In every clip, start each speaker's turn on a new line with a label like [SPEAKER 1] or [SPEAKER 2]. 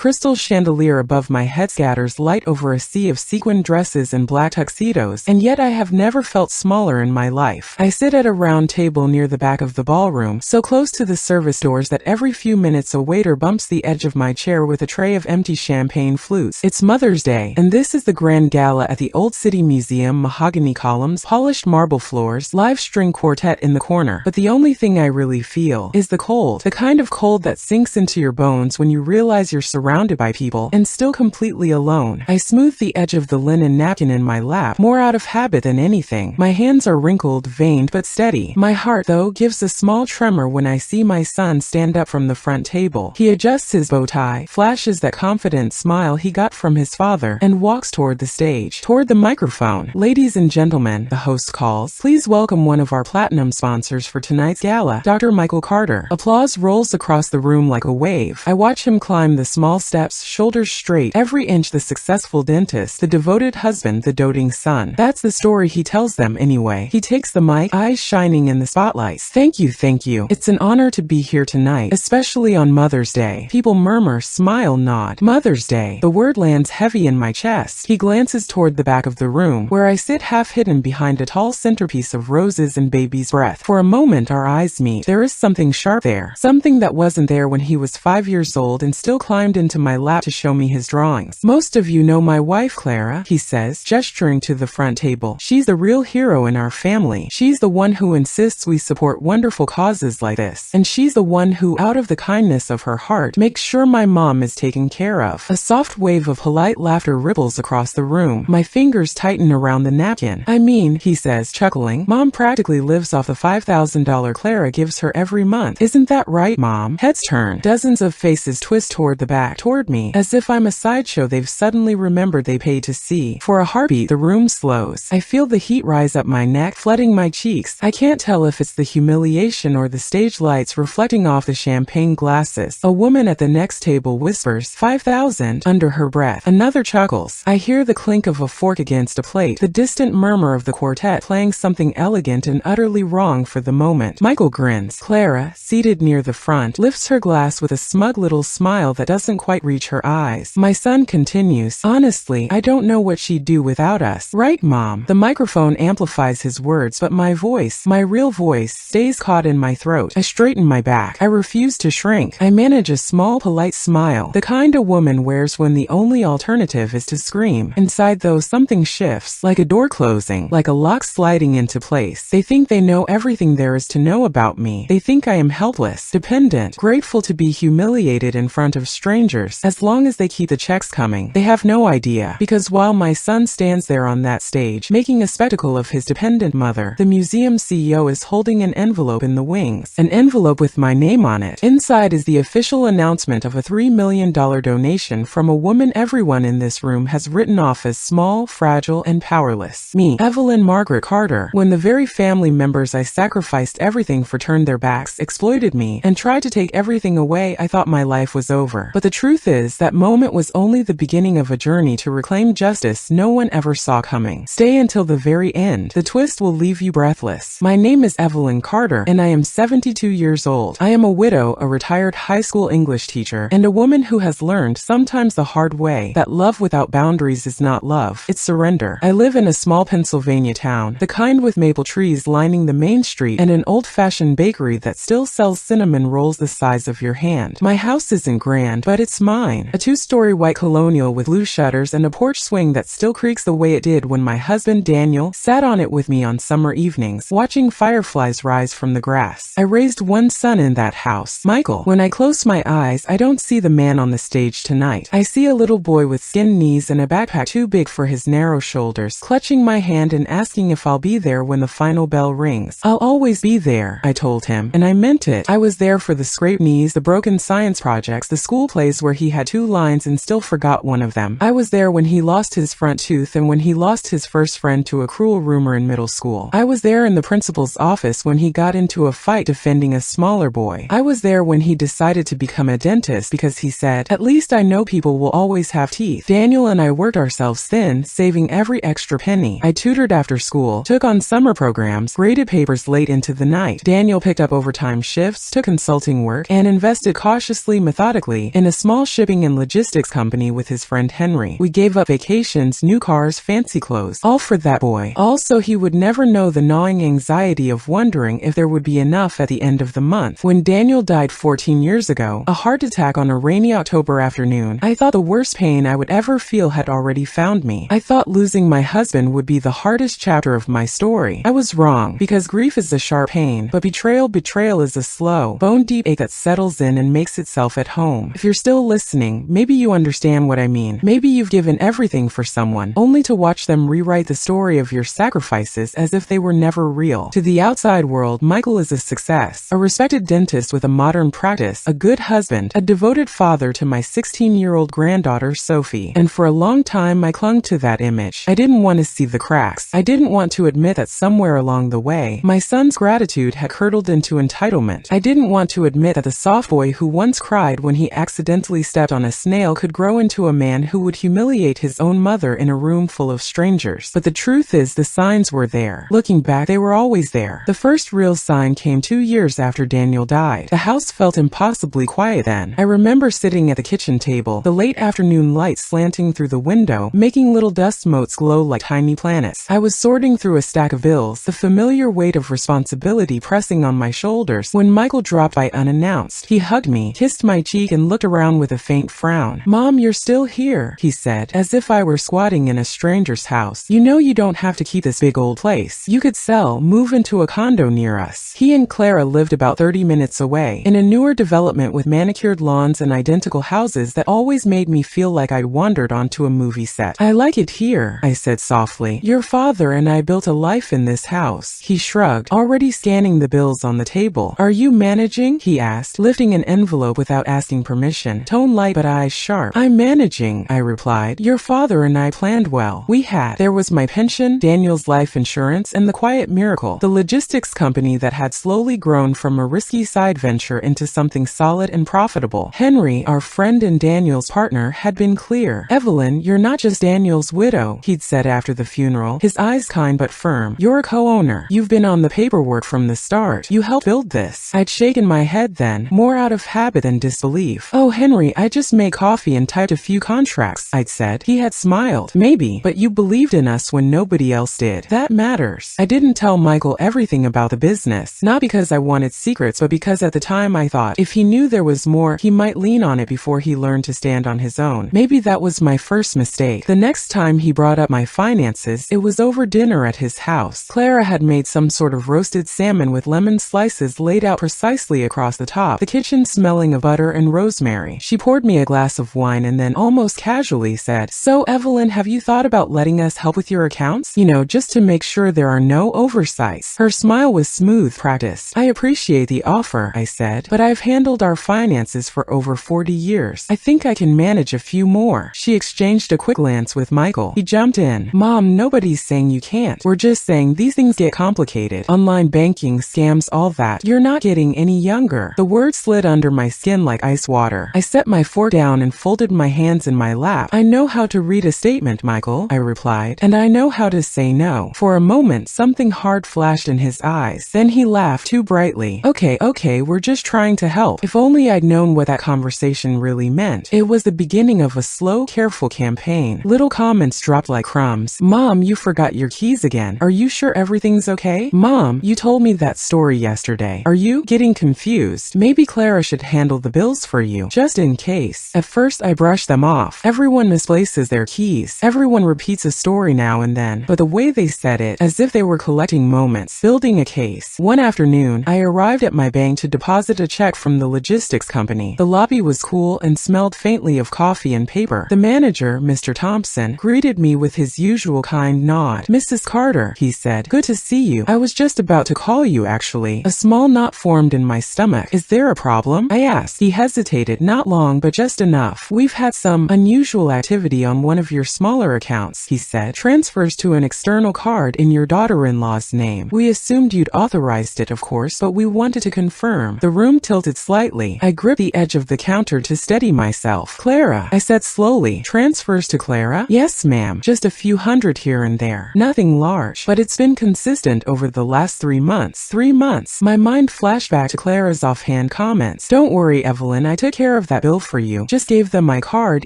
[SPEAKER 1] crystal chandelier above my head scatters light over a sea of sequined dresses and black tuxedos, and yet I have never felt smaller in my life. I sit at a round table near the back of the ballroom, so close to the service doors that every few minutes a waiter bumps the edge of my chair with a tray of empty champagne flutes. It's Mother's Day, and this is the grand gala at the Old City Museum. Mahogany columns, polished marble floors, live string quartet in the corner. But the only thing I really feel is the cold. The kind of cold that sinks into your bones when you realize you're surrounded by people and still completely alone. I smooth the edge of the linen napkin in my lap, more out of habit than anything. My hands are wrinkled, veined, but steady. My heart, though, gives a small tremor when I see my son stand up from the front table. He adjusts his bow tie, flashes that confident smile he got from his father, and walks toward the stage, toward the microphone. Ladies and gentlemen, the host calls, please welcome one of our platinum sponsors for tonight's gala, Dr. Michael Carter. Applause rolls across the room like a wave. I watch him climb the small steps, shoulders straight, every inch the successful dentist, the devoted husband, the doting son. That's the story he tells them anyway. He takes the mic, eyes shining in the spotlights. Thank you, thank you. It's an honor to be here tonight, especially on Mother's Day. People murmur, smile, nod. Mother's Day. The word lands heavy in my chest. He glances toward the back of the room, where I sit half hidden behind a tall centerpiece of roses and baby's breath. For a moment our eyes meet. There is something sharp there. Something that wasn't there when he was 5 years old and still climbed into my lap to show me his drawings. Most of you know my wife, Clara, he says, gesturing to the front table. She's the real hero in our family. She's the one who insists we support wonderful causes like this. And she's the one who, out of the kindness of her heart, makes sure my mom is taken care of. A soft wave of polite laughter ripples across the room. My fingers tighten around the napkin. I mean, he says, chuckling, Mom practically lives off the $5,000 Clara gives her every month. Isn't that right, Mom? Heads turn. Dozens of faces twist toward the back, toward me, as if I'm a sideshow they've suddenly remembered they paid to see. For a heartbeat, the room slows. I feel the heat rise up my neck, flooding my cheeks. I can't tell if it's the humiliation or the stage lights reflecting off the champagne glasses. A woman at the next table whispers, 5,000, under her breath. Another chuckles. I hear the clink of a fork against a plate, the distant murmur of the quartet playing something elegant and utterly wrong for the moment. Michael grins. Clara, seated near the front, lifts her glass with a smug little smile that doesn't quite reach her eyes. My son continues, honestly, I don't know what she'd do without us. Right, Mom? The microphone amplifies his words, but my voice, my real voice, stays caught in my throat. I straighten my back. I refuse to shrink. I manage a small, polite smile, the kind a woman wears when the only alternative is to scream. Inside, though, something shifts, like a door closing, like a lock sliding into place. They think they know everything there is to know about me. They think I am helpless, dependent, grateful to be humiliated in front of strangers, as long as they keep the checks coming. They have no idea, because while my son stands there on that stage, making a spectacle of his dependent mother, the museum CEO is holding an envelope in the wings, an envelope with my name on it. Inside is the official announcement of a $3 million donation from a woman everyone in this room has written off as small, fragile, and powerless. Me, Evelyn Margaret Carter. When the very family members I sacrificed everything for turned their backs, exploited me, and tried to take everything away, I thought my life was over. But the truth is, that moment was only the beginning of a journey to reclaim justice no one ever saw coming. Stay until the very end. The twist will leave you breathless. My name is Evelyn Carter, and I am 72 years old. I am a widow, a retired high school English teacher, and a woman who has learned, sometimes the hard way, that love without boundaries is not love, it's surrender. I live in a small Pennsylvania town, the kind with maple trees lining the main street and an old-fashioned bakery that still sells cinnamon rolls the size of your hand. My house isn't grand, but it's mine. A 2-story white colonial with blue shutters and a porch swing that still creaks the way it did when my husband Daniel sat on it with me on summer evenings, watching fireflies rise from the grass. I raised one son in that house, Michael. When I close my eyes, I don't see the man on the stage tonight. I see a little boy with skinned knees and a backpack too big for his narrow shoulders, clutching my hand and asking if I'll be there when the final bell rings. I'll always be there, I told him, and I meant it. I was there for the scraped knees, the broken science projects, the school plays where he had 2 lines and still forgot one of them. I was there when he lost his front tooth and when he lost his first friend to a cruel rumor in middle school. I was there in the principal's office when he got into a fight defending a smaller boy. I was there when he decided to become a dentist because he said, at least I know people will always have teeth. Daniel and I worked ourselves thin, saving every extra penny. I tutored after school, took on summer programs, graded papers late into the night. Daniel picked up overtime shifts, took consulting work, and invested cautiously, methodically, in a small small shipping and logistics company with his friend Henry. We gave up vacations, new cars, fancy clothes, all for that boy. Also, he would never know the gnawing anxiety of wondering if there would be enough at the end of the month. When Daniel died 14 years ago, a heart attack on a rainy October afternoon, I thought the worst pain I would ever feel had already found me. I thought losing my husband would be the hardest chapter of my story. I was wrong, because grief is a sharp pain, but betrayal is a slow, bone-deep ache that settles in and makes itself at home. If you're still listening, maybe you understand what I mean. Maybe you've given everything for someone, only to watch them rewrite the story of your sacrifices as if they were never real. To the outside world, Michael is a success, a respected dentist with a modern practice, a good husband, a devoted father to my 16-year-old granddaughter Sophie. And for a long time I clung to that image. I didn't want to see the cracks. I didn't want to admit that somewhere along the way, my son's gratitude had curdled into entitlement. I didn't want to admit that the soft boy who once cried when he accidentally stepped on a snail could grow into a man who would humiliate his own mother in a room full of strangers. But the truth is, the signs were there. Looking back, they were always there. The first real sign came 2 years after Daniel died. The house felt impossibly quiet then. I remember sitting at the kitchen table, the late afternoon light slanting through the window, making little dust motes glow like tiny planets. I was sorting through a stack of bills, the familiar weight of responsibility pressing on my shoulders, when Michael dropped by unannounced. He hugged me, kissed my cheek, and looked around with a faint frown. "Mom, you're still here," he said, as if I were squatting in a stranger's house. "You know you don't have to keep this big old place. You could sell, move into a condo near us." He and Clara lived about 30 minutes away, in a newer development with manicured lawns and identical houses that always made me feel like I'd wandered onto a movie set. "I like it here," I said softly. "Your father and I built a life in this house." He shrugged, already scanning the bills on the table. "Are you managing?" he asked, lifting an envelope without asking permission, tone light but eyes sharp. "I'm managing," I replied. "Your father and I planned well. We had. There was my pension, Daniel's life insurance, and the quiet miracle, the logistics company that had slowly grown from a risky side venture into something solid and profitable. Henry, our friend and Daniel's partner, had been clear. "Evelyn, you're not just Daniel's widow," he'd said after the funeral, his eyes kind but firm. "You're a co-owner. You've been on the paperwork from the start. You helped build this." I'd shaken my head then, more out of habit than disbelief. "Oh, Henry, I just made coffee and typed a few contracts," I'd said. He had smiled. "Maybe, but you believed in us when nobody else did. That matters." I didn't tell Michael everything about the business, not because I wanted secrets, but because at the time I thought, if he knew there was more, he might lean on it before he learned to stand on his own. Maybe that was my first mistake. The next time he brought up my finances, it was over dinner at his house. Clara had made some sort of roasted salmon with lemon slices laid out precisely across the top, the kitchen smelling of butter and rosemary. She poured me a glass of wine and then almost casually said, "So, Evelyn, have you thought about letting us help with your accounts? You know, just to make sure there are no oversights." Her smile was smooth, practiced. "I appreciate the offer," I said, "but I've handled our finances for over 40 years. I think I can manage a few more." She exchanged a quick glance with Michael. He jumped in. "Mom, nobody's saying you can't. We're just saying these things get complicated. Online banking, scams, all that. You're not getting any younger." The words slid under my skin like ice water. I set my fork down and folded my hands in my lap. "I know how to read a statement, Michael," I replied, "and I know how to say no." For a moment, something hard flashed in his eyes. Then he laughed too brightly. Okay, we're just trying to help." If only I'd known what that conversation really meant. It was the beginning of a slow, careful campaign. Little comments dropped like crumbs. "Mom, you forgot your keys again. Are you sure everything's okay? Mom, you told me that story yesterday. Are you getting confused? Maybe Clara should handle the bills for you, just in case." At first, I brushed them off. Everyone misplaces their keys. Everyone repeats a story now and then. But the way they said it, as if they were collecting moments, building a case. One afternoon, I arrived at my bank to deposit a check from the logistics company. The lobby was cool and smelled faintly of coffee and paper. The manager, Mr. Thompson, greeted me with his usual kind nod. "Mrs. Carter," he said, "good to see you. I was just about to call you, actually." A small knot formed in my stomach. "Is there a problem?" I asked. He hesitated, not long, but just enough. "We've had some unusual activity on one of your smaller accounts," he said. "Transfers to an external card in your daughter-in-law's name. We assumed you'd authorized it, of course, but we wanted to confirm." The room tilted slightly. I gripped the edge of the counter to steady myself. "Clara," I said slowly. "Transfers to Clara?" "Yes, ma'am. Just a few hundred here and there. Nothing large. But it's been consistent over the last 3 months." 3 months. My mind flashed back to Clara's offhand comments. "Don't worry, Evelyn, I took care of that that bill for you. Just gave them my card,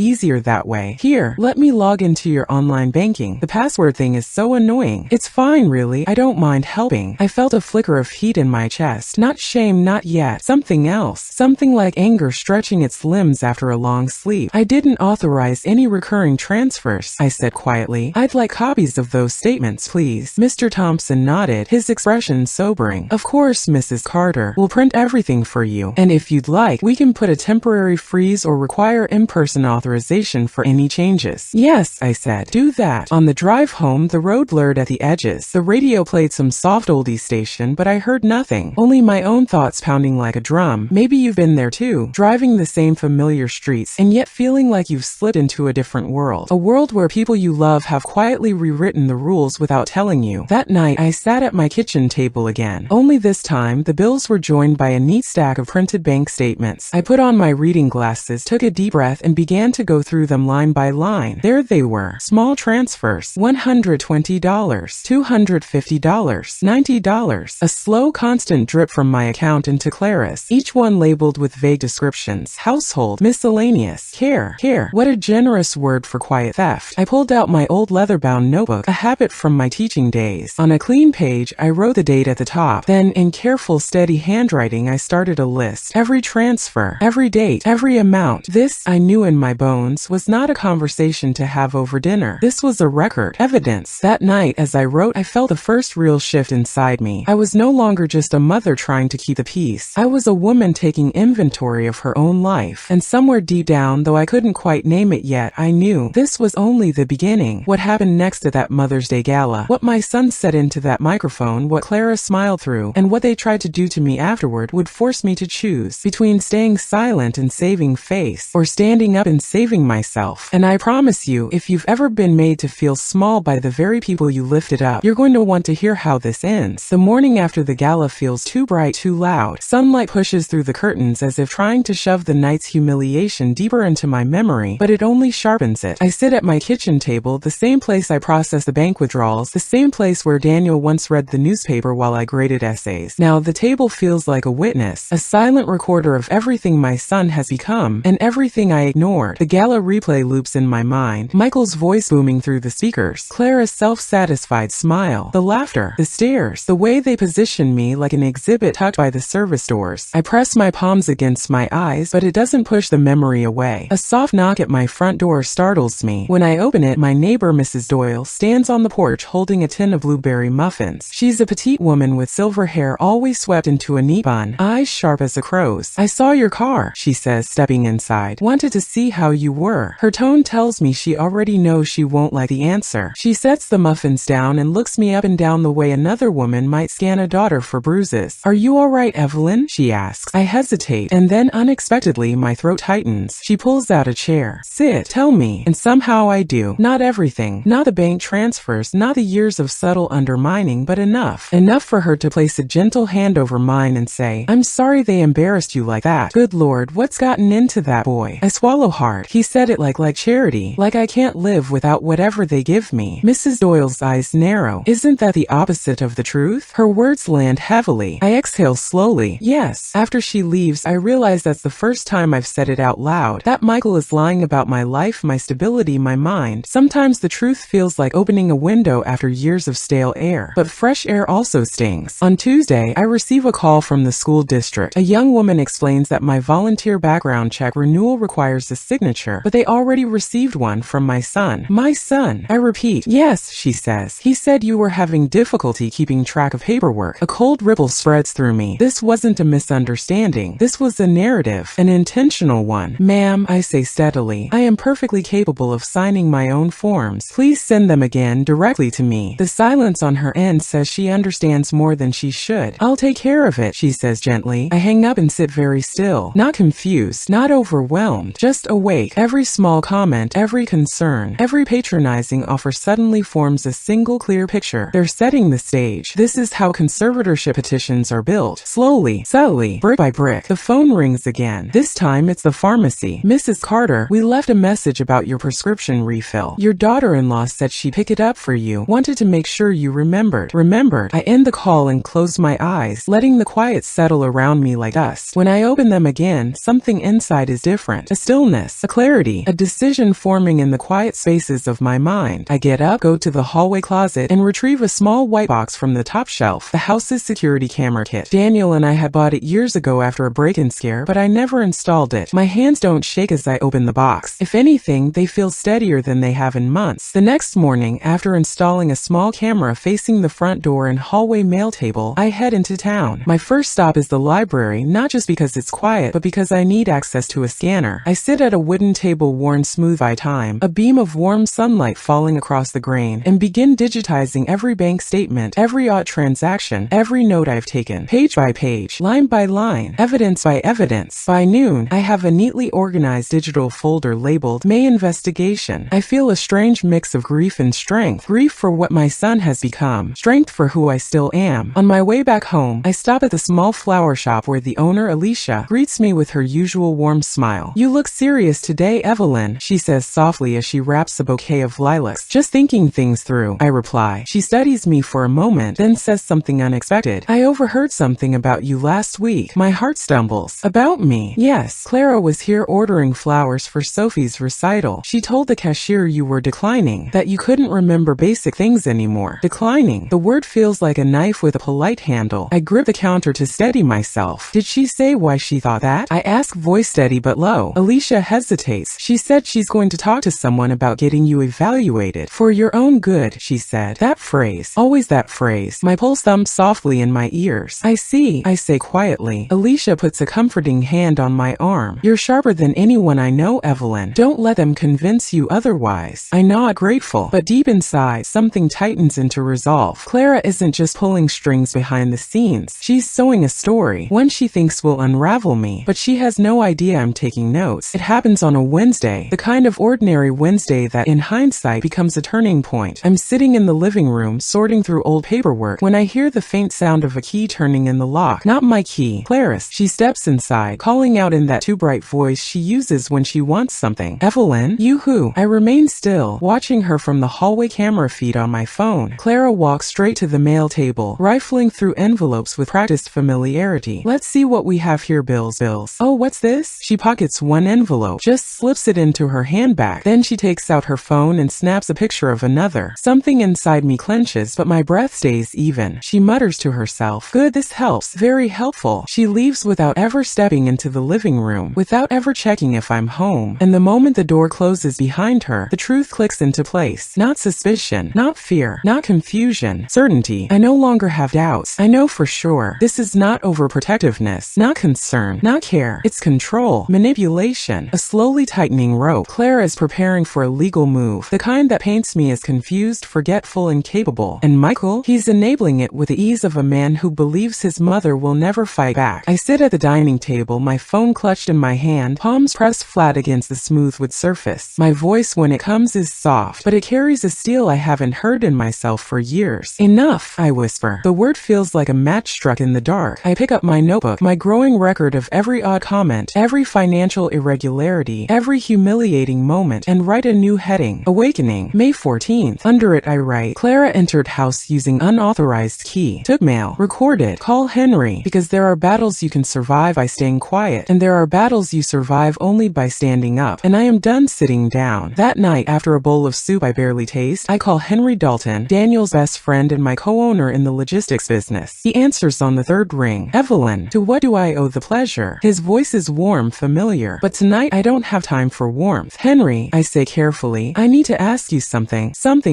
[SPEAKER 1] easier that way. Here, let me log into your online banking. The password thing is so annoying. It's fine, really. I don't mind helping. I felt a flicker of heat in my chest. Not shame, not yet. Something else. Something like anger stretching its limbs after a long sleep. I didn't authorize any recurring transfers, I said quietly. I'd like copies of those statements, please. Mr. Thompson nodded, his expression sobering. Of course, Mrs. Carter. We'll print everything for you. And if you'd like, we can put a temporary freeze or require in-person authorization for any changes. Yes, I said. Do that. On the drive home, the road blurred at the edges. The radio played some soft oldie station, but I heard nothing. Only my own thoughts pounding like a drum. Maybe you've been there too, driving the same familiar streets, and yet feeling like you've slipped into a different world. A world where people you love have quietly rewritten the rules without telling you. That night, I sat at my kitchen table again. Only this time, the bills were joined by a neat stack of printed bank statements. I put on my reading glasses, took a deep breath, and began to go through them line by line. There they were. Small transfers. $120, $250, $90. A slow, constant drip from my account into Clara's, each one labeled with vague descriptions. Household, miscellaneous, care. What a generous word for quiet theft. I pulled out my old leather-bound notebook, a habit from my teaching days. On a clean page, I wrote the date at the top. Then, in careful, steady handwriting, I started a list. Every transfer, every date, every amount. This, I knew in my bones, was not a conversation to have over dinner. This was a record, evidence. That night, as I wrote, I felt the first real shift inside me. I was no longer just a mother trying to keep the peace. I was a woman taking inventory of her own life. And somewhere deep down, though I couldn't quite name it yet, I knew this was only the beginning. What happened next at that Mother's Day gala, what my son said into that microphone, what Clara smiled through, and what they tried to do to me afterward would force me to choose between staying silent and saving face, or standing up and saving myself. And I promise you, if you've ever been made to feel small by the very people you lifted up, you're going to want to hear how this ends. The morning after the gala feels too bright, too loud. Sunlight pushes through the curtains as if trying to shove the night's humiliation deeper into my memory, but it only sharpens it. I sit at my kitchen table, the same place I process the bank withdrawals, the same place where Daniel once read the newspaper while I graded essays. Now the table feels like a witness, a silent recorder of everything my son has become, and everything I ignored. The gala replay loops in my mind, Michael's voice booming through the speakers, Clara's self-satisfied smile, the laughter, the stares, the way they position me like an exhibit tucked by the service doors. I press my palms against my eyes, but it doesn't push the memory away. A soft knock at my front door startles me. When I open it, my neighbor, Mrs. Doyle, stands on the porch holding a tin of blueberry muffins. She's a petite woman with silver hair always swept into a neat bun, eyes sharp as a crow's. "I saw your car," she says, stepping inside. "Wanted to see how you were." Her tone tells me she already knows she won't like the answer. She sets the muffins down and looks me up and down the way another woman might scan a daughter for bruises. "Are you all right, Evelyn?" she asks. I hesitate, and then unexpectedly my throat tightens. She pulls out a chair. "Sit, tell me." And somehow I do. Not everything. Not the bank transfers, not the years of subtle undermining, but enough. Enough for her to place a gentle hand over mine and say, "I'm sorry they embarrassed you like that. Good Lord, what's gotten into that boy?" I swallow hard. He said it like charity. Like I can't live without whatever they give me. Mrs. Doyle's eyes narrow. Isn't that the opposite of the truth? Her words land heavily. I exhale slowly. Yes. After she leaves, I realize that's the first time I've said it out loud. That Michael is lying about my life, my stability, my mind. Sometimes the truth feels like opening a window after years of stale air. But fresh air also stings. On Tuesday, I receive a call from the school district. A young woman explains that my volunteer background check renewal requires a signature, but they already received one from my son. My son. I repeat. "Yes," she says. "He said you were having difficulty keeping track of paperwork." A cold ripple spreads through me. This wasn't a misunderstanding. This was a narrative. An intentional one. "Ma'am," I say steadily, "I am perfectly capable of signing my own forms. Please send them again directly to me." The silence on her end says she understands more than she should. "I'll take care of it," she says gently. I hang up and sit very still. Not confused, not overwhelmed, just awake. Every small comment, every concern, every patronizing offer suddenly forms a single clear picture. They're setting the stage. This is how conservatorship petitions are built. Slowly, subtly, brick by brick. The phone rings again. This time it's the pharmacy. "Mrs. Carter, we left a message about your prescription refill. Your daughter-in-law said she'd pick it up for you. Wanted to make sure you remembered." Remembered. I end the call and close my eyes, letting the quiet settle around me like dust. When I open them again, something inside is different. A stillness, a clarity, a decision forming in the quiet spaces of my mind. I get up, go to the hallway closet, and retrieve a small white box from the top shelf, the house's security camera kit. Daniel and I had bought it years ago after a break-in scare, but I never installed it. My hands don't shake as I open the box. If anything, they feel steadier than they have in months. The next morning, after installing a small camera facing the front door and hallway mail table, I head into town. My first stop is the library, not just because it's quiet, but because I need access to a scanner. I sit at a wooden table worn smooth by time, a beam of warm sunlight falling across the grain, and begin digitizing every bank statement, every odd transaction, every note I've taken, page by page, line by line, evidence by evidence. By noon, I have a neatly organized digital folder labeled May Investigation. I feel a strange mix of grief and strength. Grief for what my son has become, strength for who I still am. On my way back home, I stop at the small flower shop where the owner, Alicia, greets me with her usual warm smile. "You look serious today, Evelyn," she says softly as she wraps a bouquet of lilacs. "Just thinking things through," I reply. She studies me for a moment, then says something unexpected. "I overheard something about you last week." My heart stumbles. "About me?" "Yes. Clara was here ordering flowers for Sophie's recital. She told the cashier you were declining, that you couldn't remember basic things anymore." Declining. The word feels like a knife with a polite handle. I grip the counter to steady myself. "Did she say why she thought that?" I ask, voice steady but low. Alicia hesitates. "She said she's going to talk to someone about getting you evaluated. For your own good," she said. That phrase. Always that phrase. My pulse thumps softly in my ears. "I see," I say quietly. Alicia puts a comforting hand on my arm. "You're sharper than anyone I know, Evelyn. Don't let them convince you otherwise." I nod, grateful, but deep inside, something tightens into resolve. Clara isn't just pulling strings behind the scenes. She's sewing a story, one she thinks will unravel me, but she has no idea I'm taking notes. It happens on a Wednesday, the kind of ordinary Wednesday that, in hindsight, becomes a turning point. I'm sitting in the living room, sorting through old paperwork, when I hear the faint sound of a key turning in the lock. Not my key, Clara's. She steps inside, calling out in that too bright voice she uses when she wants something. "Evelyn, you who?" I remain still, watching her from the hallway camera feed on my phone. Clara walks straight to the mail table, rifling through envelopes with practiced familiarity. "Let's see what we have here, bills. Oh, what's this?" She pockets one envelope, just slips it into her handbag. Then she takes out her phone and snaps a picture of another. Something inside me clenches, but my breath stays even. She mutters to herself, "Good, this helps. Very helpful." She leaves without ever stepping into the living room, without ever checking if I'm home. And the moment the door closes behind her, the truth clicks into place. Not suspicion, not fear, not confusion. Certainty. I no longer have doubts. I know for sure. This is not overprotectiveness, not concern, not care. It's control, manipulation, a slowly tightening rope. Clara is preparing for a legal move, the kind that paints me as confused, forgetful, and capable. And Michael? He's enabling it with the ease of a man who believes his mother will never fight back. I sit at the dining table, my phone clutched in my hand, palms pressed flat against the smooth wood surface. My voice, when it comes, is soft, but it carries a steel I haven't heard in myself for years. "Enough," I whisper. The word feels like a match struck in the dark. I pick up my notebook, my growing record of every odd comment, every financial irregularity, every humiliating moment, and write a new heading. Awakening, May 14th. Under it I write, Clara entered house using unauthorized key. Took mail. Recorded. Call Henry. Because there are battles you can survive by staying quiet, and there are battles you survive only by standing up. And I am done sitting down. That night, after a bowl of soup I barely taste, I call Henry Dalton, Daniel's best friend and my co-owner in the logistics business. He answers on the third ring. "Evelyn, to what do I owe the pleasure?" His voice is warm, familiar. But tonight I don't have time for warmth. "Henry," I say carefully, "I need to ask you something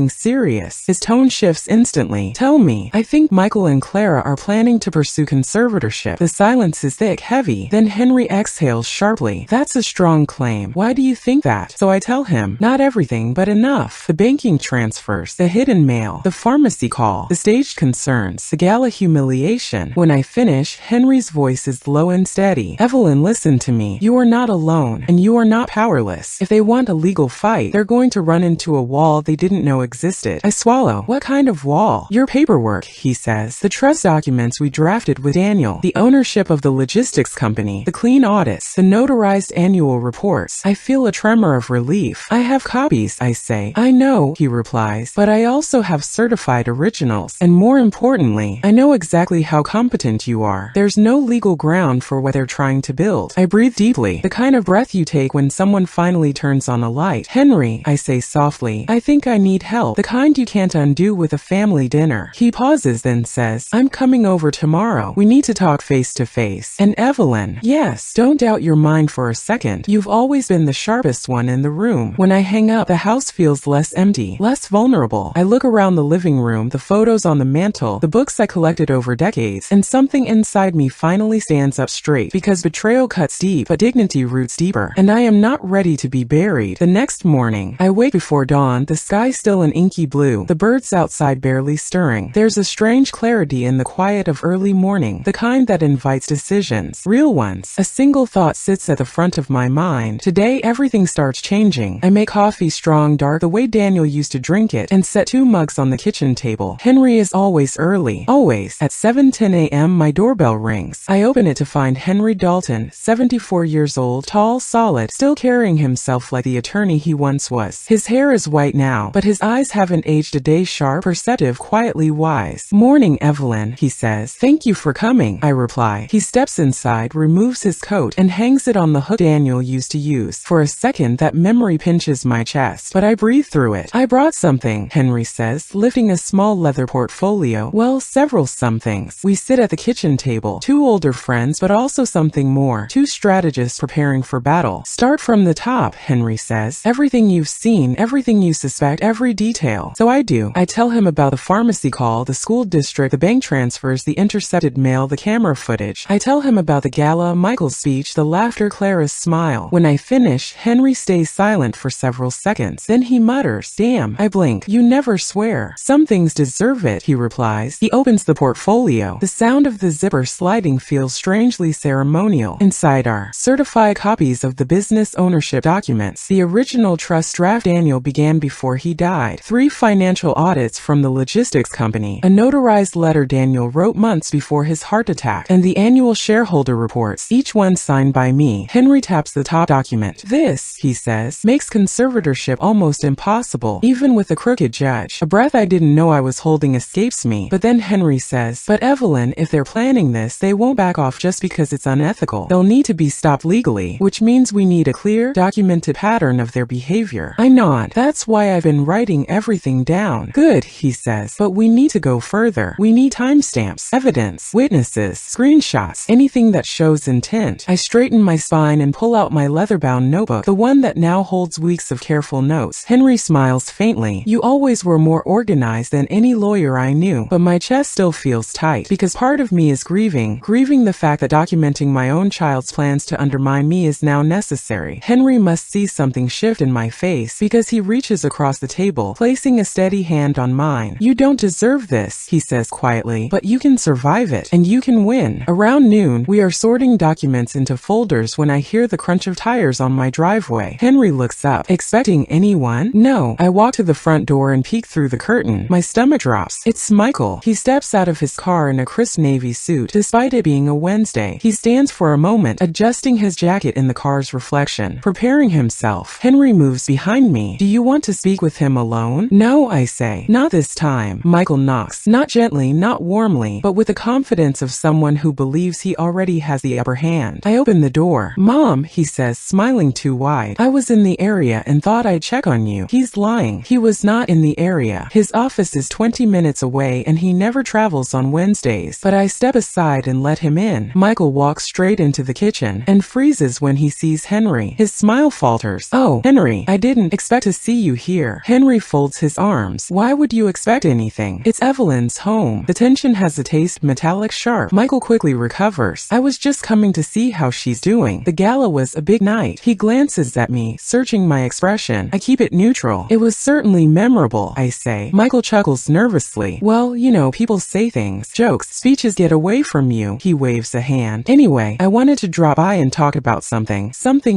[SPEAKER 1] serious." His tone shifts instantly. "Tell me." "I think Michael and Clara are planning to pursue conservatorship." The silence is thick, heavy. Then Henry exhales sharply. "That's a strong claim. Why do you think that?" So I tell him, not everything, but enough. The banking transfers, the hidden mail, the pharmacy call, the staged concerns, the gala humiliation. When I finish, Henry's voice is low and steady. "Evelyn, listen to me. You are not alone, and you are not powerless. If they want a legal fight, they're going to run into a wall they didn't know existed." I swallow. "What kind of wall?" "Your paperwork," he says. "The trust documents we drafted with Daniel, the ownership of the logistics company, the clean audits, the notarized annual reports." I feel a tremor of relief. "I have copies," I say. "I know," he replies, "but I also have certified originals. And more importantly, I know exactly how competent you are. There's no legal ground for what they're trying to build. cold. I breathe deeply, the kind of breath you take when someone finally turns on a light. Henry, I say softly, I think I need help. The kind you can't undo with a family dinner. He pauses, then says, I'm coming over tomorrow. We need to talk face to face. And Evelyn, yes, don't doubt your mind for a second. You've always been the sharpest one in the room. When I hang up, the house feels less empty, less vulnerable. I look around the living room, the photos on the mantle, the books I collected over decades, and something inside me finally stands up straight, because betrayal cuts deep, but dignity roots deeper, and I am not ready to be buried. The next morning, I wake before dawn, the sky still an inky blue, the birds outside barely stirring. There's a strange clarity in the quiet of early morning, the kind that invites decisions, real ones. A single thought sits at the front of my mind. Today, everything starts changing. I make coffee strong dark the way Daniel used to drink it, and set 2 mugs on the kitchen table. Henry is always early. Always. At 7:10 a.m. my doorbell rings. I open it to find Henry Dalton, 74 years old, tall, solid, still carrying himself like the attorney he once was. His hair is white now, but his eyes haven't aged a day. Sharp, perceptive, quietly wise. Morning, Evelyn, he says. Thank you for coming, I reply. He steps inside, removes his coat, and hangs it on the hook Daniel used to use. For a second, that memory pinches my chest, but I breathe through it. I brought something, Henry says, lifting a small leather portfolio. Well, several somethings. We sit at the kitchen table. 2 older friends, but also something more. 2 strategists preparing for battle. Start from the top, Henry says. Everything you've seen, everything you suspect, every detail. So I do. I tell him about the pharmacy call, the school district, the bank transfers, the intercepted mail, the camera footage. I tell him about the gala, Michael's speech, the laughter, Clara's smile. When I finish, Henry stays silent for several seconds. Then he mutters, damn. I blink. You never swear. Some things deserve it, he replies. He opens the portfolio. The sound of the zipper sliding feels strangely ceremonial. Inside are certified copies of the business ownership documents. The original trust draft Daniel began before he died. 3 financial audits from the logistics company. A notarized letter Daniel wrote months before his heart attack. And the annual shareholder reports, each one signed by me. Henry taps the top document. This, he says, makes conservatorship almost impossible, even with a crooked judge. A breath I didn't know I was holding escapes me. But then Henry says, but Evelyn, if they're planning this, they won't back off just because it's unethical. They'll need to be stopped legally, which means we need a clear, documented pattern of their behavior. I nod. That's why I've been writing everything down. Good, he says, but we need to go further. We need timestamps, evidence, witnesses, screenshots, anything that shows intent. I straighten my spine and pull out my leather-bound notebook, the one that now holds weeks of careful notes. Henry smiles faintly. You always were more organized than any lawyer I knew, but my chest still feels tight, because part of me is grieving the fact that documenting my own child's plans to undermine me is now necessary. Henry must see something shift in my face, because he reaches across the table, placing a steady hand on mine. You don't deserve this, he says quietly, but you can survive it, and you can win. Around noon, we are sorting documents into folders when I hear the crunch of tires on my driveway. Henry looks up, expecting anyone? No. I walk to the front door and peek through the curtain. My stomach drops. It's Michael. He steps out of his car in a crisp navy suit. Despite it being a Wednesday, he stands for a moment, adjusting his jacket in the car's reflection, preparing himself. Henry moves behind me. Do you want to speak with him alone? No, I say. Not this time. Michael knocks. Not gently, not warmly, but with the confidence of someone who believes he already has the upper hand. I open the door. Mom, he says, smiling too wide. I was in the area and thought I'd check on you. He's lying. He was not in the area. His office is 20 minutes away and he never travels on Wednesdays. But I step aside and let him in. Michael walks straight into the kitchen and freezes when he sees Henry. His smile falters. Oh, Henry, I didn't expect to see you here. Henry folds his arms. Why would you expect anything? It's Evelyn's home. The tension has a taste metallic sharp. Michael quickly recovers. I was just coming to see how she's doing. The gala was a big night. He glances at me, searching my expression. I keep it neutral. It was certainly memorable, I say. Michael chuckles nervously. Well, you know, people say things, jokes, speeches get away from you. He waves a hand. Anyway, I wanted to drop by and talk about something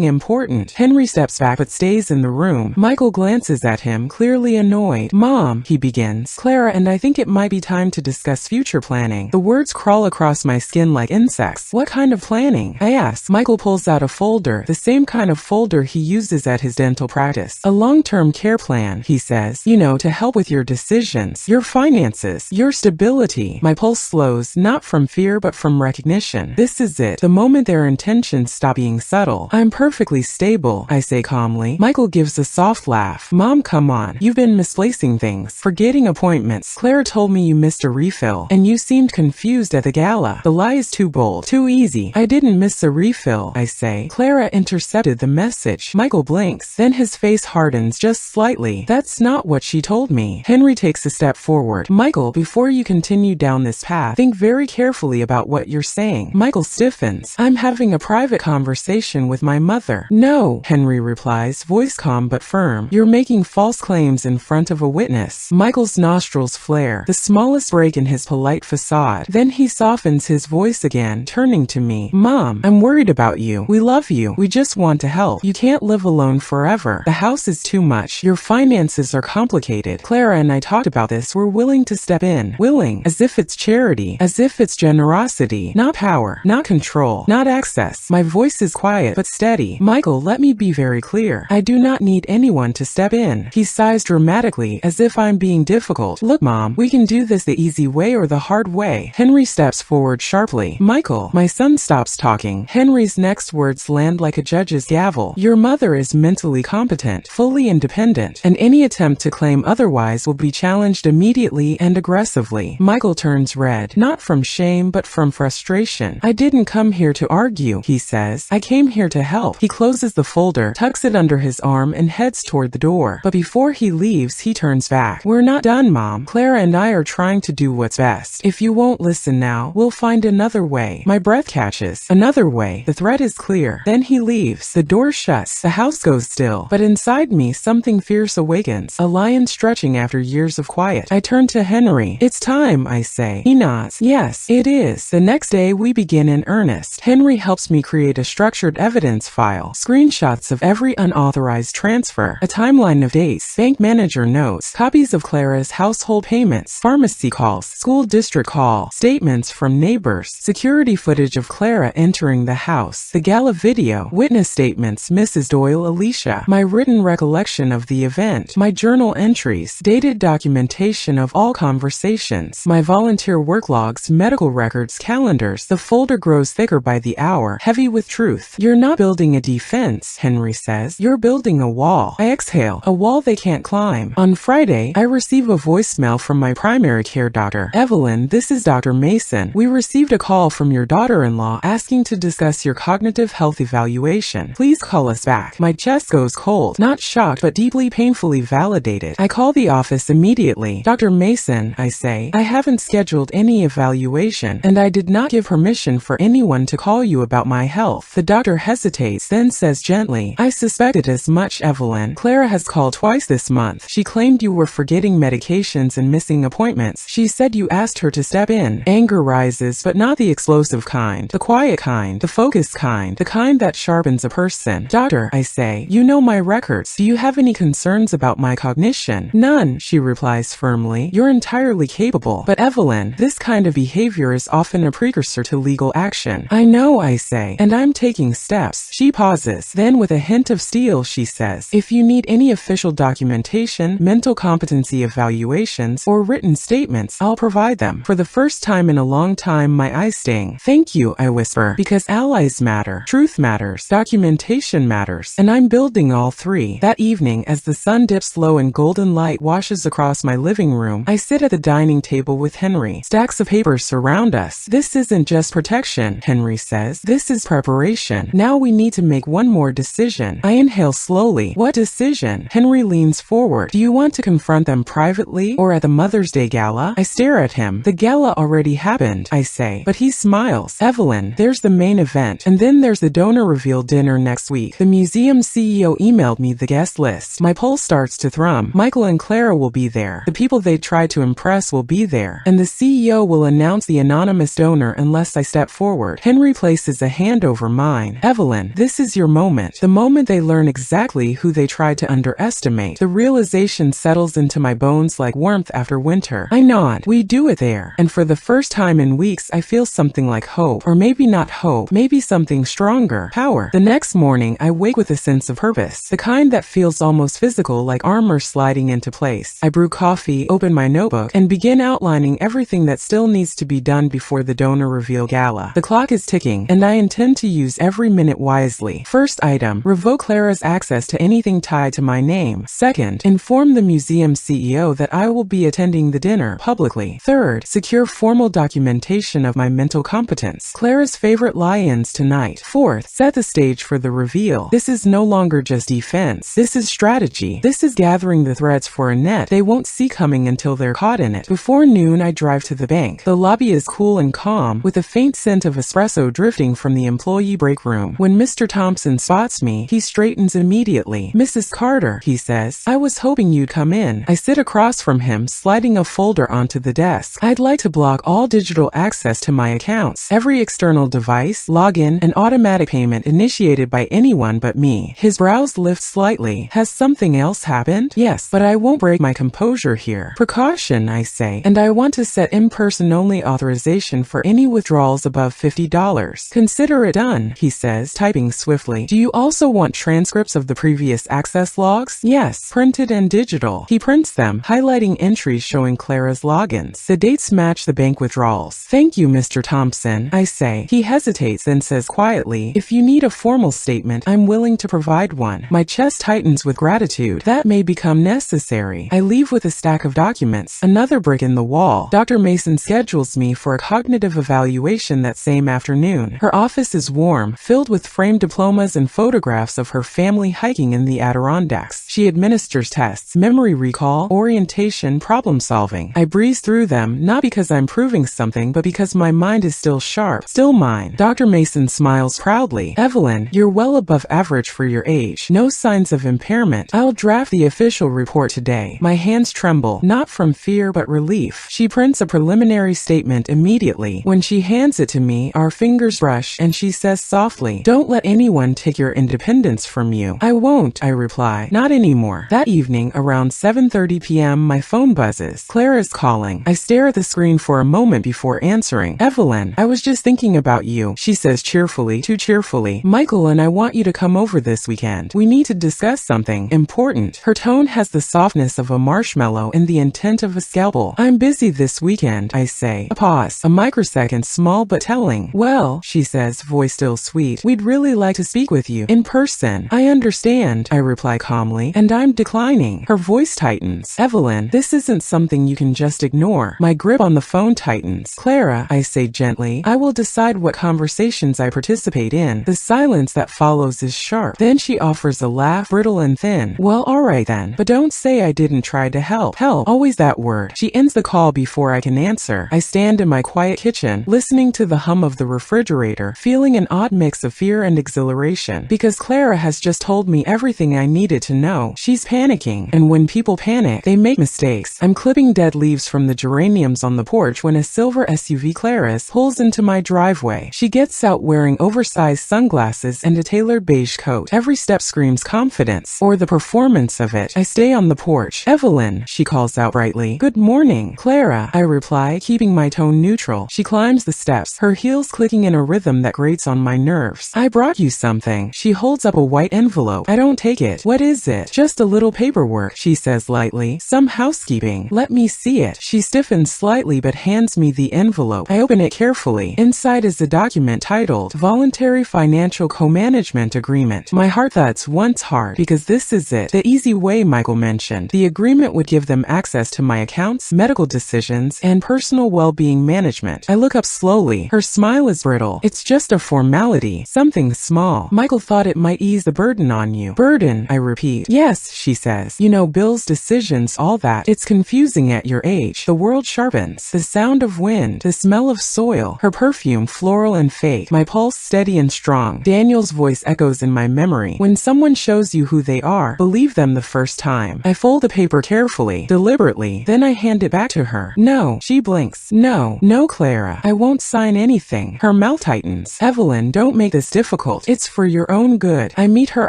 [SPEAKER 1] important. Henry steps back but stays in the room. Michael glances at him, clearly annoyed. Mom, he begins. Clara and I think it might be time to discuss future planning. The words crawl across my skin like insects. What kind of planning? I ask. Michael pulls out a folder, the same kind of folder he uses at his dental practice. A long-term care plan, he says. You know, to help with your decisions, your finances, your stability. My pulse slows, not from fear but from recognition. This is it. The moment they're your intentions stop being subtle. I'm perfectly stable, I say calmly. Michael gives a soft laugh. Mom, come on. You've been misplacing things. Forgetting appointments. Clara told me you missed a refill, and you seemed confused at the gala. The lie is too bold. Too easy. I didn't miss a refill, I say. Clara intercepted the message. Michael blinks. Then his face hardens just slightly. That's not what she told me. Henry takes a step forward. Michael, before you continue down this path, think very carefully about what you're saying. Michael stiffens. I'm having a private conversation with my mother. No, Henry replies, voice calm but firm. You're making false claims in front of a witness. Michael's nostrils flare, the smallest break in his polite facade. Then he softens his voice again, turning to me. Mom, I'm worried about you. We love you. We just want to help. You can't live alone forever. The house is too much. Your finances are complicated. Clara and I talked about this. We're willing to step in. Willing, as if it's charity, as if it's generosity, not power, not control, not access. My voice is quiet but steady. Michael, let me be very clear. I do not need anyone to step in. He sighs dramatically, as if I'm being difficult. Look, Mom, we can do this the easy way or the hard way. Henry steps forward sharply. Michael, my son stops talking. Henry's next words land like a judge's gavel. Your mother is mentally competent, fully independent, and any attempt to claim otherwise will be challenged immediately and aggressively. Michael turns red, not from shame but from frustration. I didn't come here to argue, he says. I came here to help. He closes the folder, tucks it under his arm, and heads toward the door. But before he leaves, he turns back. We're not done, Mom. Clara and I are trying to do what's best. If you won't listen now, we'll find another way. My breath catches. Another way. The threat is clear. Then he leaves. The door shuts. The house goes still. But inside me, something fierce awakens. A lion stretching after years of quiet. I turn to Henry. It's time, I say. He nods. Yes, it is. The next day, we begin in earnest. Henry helps me create a structured evidence file. Screenshots of every unauthorized transfer. A timeline of dates. Bank manager notes. Copies of Clara's household payments. Pharmacy calls. School district call. Statements from neighbors. Security footage of Clara entering the house. The gala video. Witness statements. Mrs. Doyle Alicia. My written recollection of the event. My journal entries. Dated documentation of all conversations. My volunteer work logs. Medical records. Calendars. The folder grows thicker by the hour, heavy with truth. You're not building a defense, Henry says. You're building a wall. I exhale. A wall they can't climb. On Friday, I receive a voicemail from my primary care doctor. Evelyn, this is Dr. Mason. We received a call from your daughter-in-law asking to discuss your cognitive health evaluation. Please call us back. My chest goes cold. Not shocked, but deeply painfully validated. I call the office immediately. Dr. Mason, I say, I haven't scheduled any evaluation, and I did not give permission for anyone to call you about my health. The doctor hesitates, then says gently, I suspected as much, Evelyn. Clara has called twice this month. She claimed you were forgetting medications and missing appointments. She said you asked her to step in. Anger rises, but not the explosive kind. The quiet kind. The focused kind. The kind that sharpens a person. Doctor, I say, you know my records. Do you have any concerns about my cognition? None, she replies firmly. You're entirely capable. But Evelyn, this kind of behavior is often a precursor to legal action. I know, I say, and I'm taking steps. She pauses. Then with a hint of steel, she says, if you need any official documentation, mental competency evaluations, or written statements, I'll provide them. For the first time in a long time, my eyes sting. Thank you, I whisper, because allies matter. Truth matters. Documentation matters. And I'm building all three. That evening, as the sun dips low and golden light washes across my living room, I sit at the dining table with Henry. Stacks of papers surround us. This isn't just protection, Henry says. This is preparation. Now we need to make one more decision. I inhale slowly. What decision? Henry leans forward. Do you want to confront them privately or at the Mother's Day gala? I stare at him. The gala already happened, I say, but he smiles. Evelyn, there's the main event, and then there's the donor reveal dinner next week. The museum CEO emailed me the guest list. My pulse starts to thrum. Michael and Clara will be there. The people they tried to impress will be there, and the CEO will announce the anonymous donor unless I step forward. Henry places a hand over mine. Evelyn, this is your moment. The moment they learn exactly who they tried to underestimate. The realization settles into my bones like warmth after winter. I nod. We do it there. And for the first time in weeks, I feel something like hope. Or maybe not hope. Maybe something stronger. Power. The next morning, I wake with a sense of purpose. The kind that feels almost physical, like armor sliding into place. I brew coffee, open my notebook, and begin outlining everything that still needs to be done before the donor reveal gala. The clock is ticking, and I intend to use every minute wisely. First item, revoke Clara's access to anything tied to my name. Second, inform the museum CEO that I will be attending the dinner publicly. Third, secure formal documentation of my mental competence. Clara's favorite lie-ins tonight. Fourth, set the stage for the reveal. This is no longer just defense. This is strategy. This is gathering the threads for a net they won't see coming until they're caught in it. Before noon, I drive to the bank. The lobby is cool and calm, with a faint scent of espresso drifting from the employee break room. When Mr. Thompson spots me, he straightens immediately. "Mrs. Carter," he says, "I was hoping you'd come in." I sit across from him, sliding a folder onto the desk. "I'd like to block all digital access to my accounts. Every external device, login, and automatic payment initiated by anyone but me." His brows lift slightly. "Has something else happened?" "Yes, but I won't break my composure here." "Precaution," I say, "and I want to set in-person only authorization for any withdrawals above $50. Consider it done," he says, typing swiftly. "Do you also want transcripts of the previous access logs?" "Yes, printed and digital." He prints them, highlighting entries showing Clara's logins. The dates match the bank withdrawals. "Thank you, Mr. Thompson," I say. He hesitates, then says quietly, "If you need a formal statement, I'm willing to provide one." My chest tightens with gratitude. That may become necessary. I leave with a stack of documents, another brick in the wall. Dr. Mason schedules me for a cognitive evaluation that same afternoon. Her office is warm, filled with framed diplomas and photographs of her family hiking in the Adirondacks. She administers tests, memory recall, orientation, problem solving. I breeze through them, not because I'm proving something, but because my mind is still sharp, still mine. Dr. Mason smiles proudly. "Evelyn, you're well above average for your age. No signs of impairment. I'll draft the official report today." My hands tremble, not from fear but relief. She prints a preliminary statement immediately. When she hands it to me, our fingers brush, and she says softly, "Don't let anyone take your independence from you." "I won't," I reply. "Not anymore." That evening, around 7:30 p.m., my phone buzzes. Clara's calling. I stare at the screen for a moment before answering. "Evelyn, I was just thinking about you," she says cheerfully, too cheerfully. "Michael and I want you to come over this weekend. We need to discuss something important." Her tone has the softness of a marshmallow and the intent of a scalpel. "I'm busy this weekend," I say. A pause, a microsecond, small but telling. "Well," she says, voice still sweet, "we'd really like to speak with you in person." "I understand," I reply calmly, "and I'm declining." Her voice tightens. "Evelyn, this isn't something you can just ignore." My grip on the phone tightens. "Clara," I say gently, "I will decide what conversations I participate in." The silence that follows is sharp. Then she offers a laugh, brittle and thin. "Well, alright then, but don't say I didn't try to help." Help, always that word. She ends the call before I can answer. I stand in my quiet kitchen, listening to the hum of the refrigerator, feeling an odd mix of fear and exhilaration. Because Clara has just told me everything I needed to know. She's panicking, and when people panic, they make mistakes. I'm clipping dead leaves from the geraniums on the porch when a silver SUV Clara's pulls into my driveway. She gets out wearing oversized sunglasses and a tailored beige coat. Every step screams confidence, or the performance of it. I stay on the porch. "Evelyn," she calls out brightly. "Good morning." "Clara," I reply, keeping my tone neutral. She climbs the steps, her heels clicking in a rhythm that grates on my nerves. "I brought you something." She holds up a white envelope. I don't take it. "What is it?" "Just a little paperwork," she says lightly. "Some housekeeping." "Let me see it." She stiffens slightly but hands me the envelope. I open it carefully. Inside is a document titled Voluntary Financial Co-Management Agreement. My heart thuds once hard, because this is it. The easy way Michael mentioned. The agreement would give them access to my accounts, medical decisions, and personal well-being management. I look up slowly. Her smile is brittle. "It's just a formality. Something small. Michael thought it might ease the burden on you." "Burden," I repeat. "Yes," she says. "You know, bills, decisions, all that. It's confusing at your age. The world sharpens. The sound of wind, the smell of soil." Her perfume, floral and fake. My pulse steady and strong. Daniel's voice echoes in my memory. "When someone shows you who they are, believe them the first time." I fold the paper carefully, deliberately. Then I hand it back to her. "No." She blinks. "No. No, Clara. I won't sign anything." Her mouth tightens. "Evelyn, don't make this difficult. It's for your own good." I meet her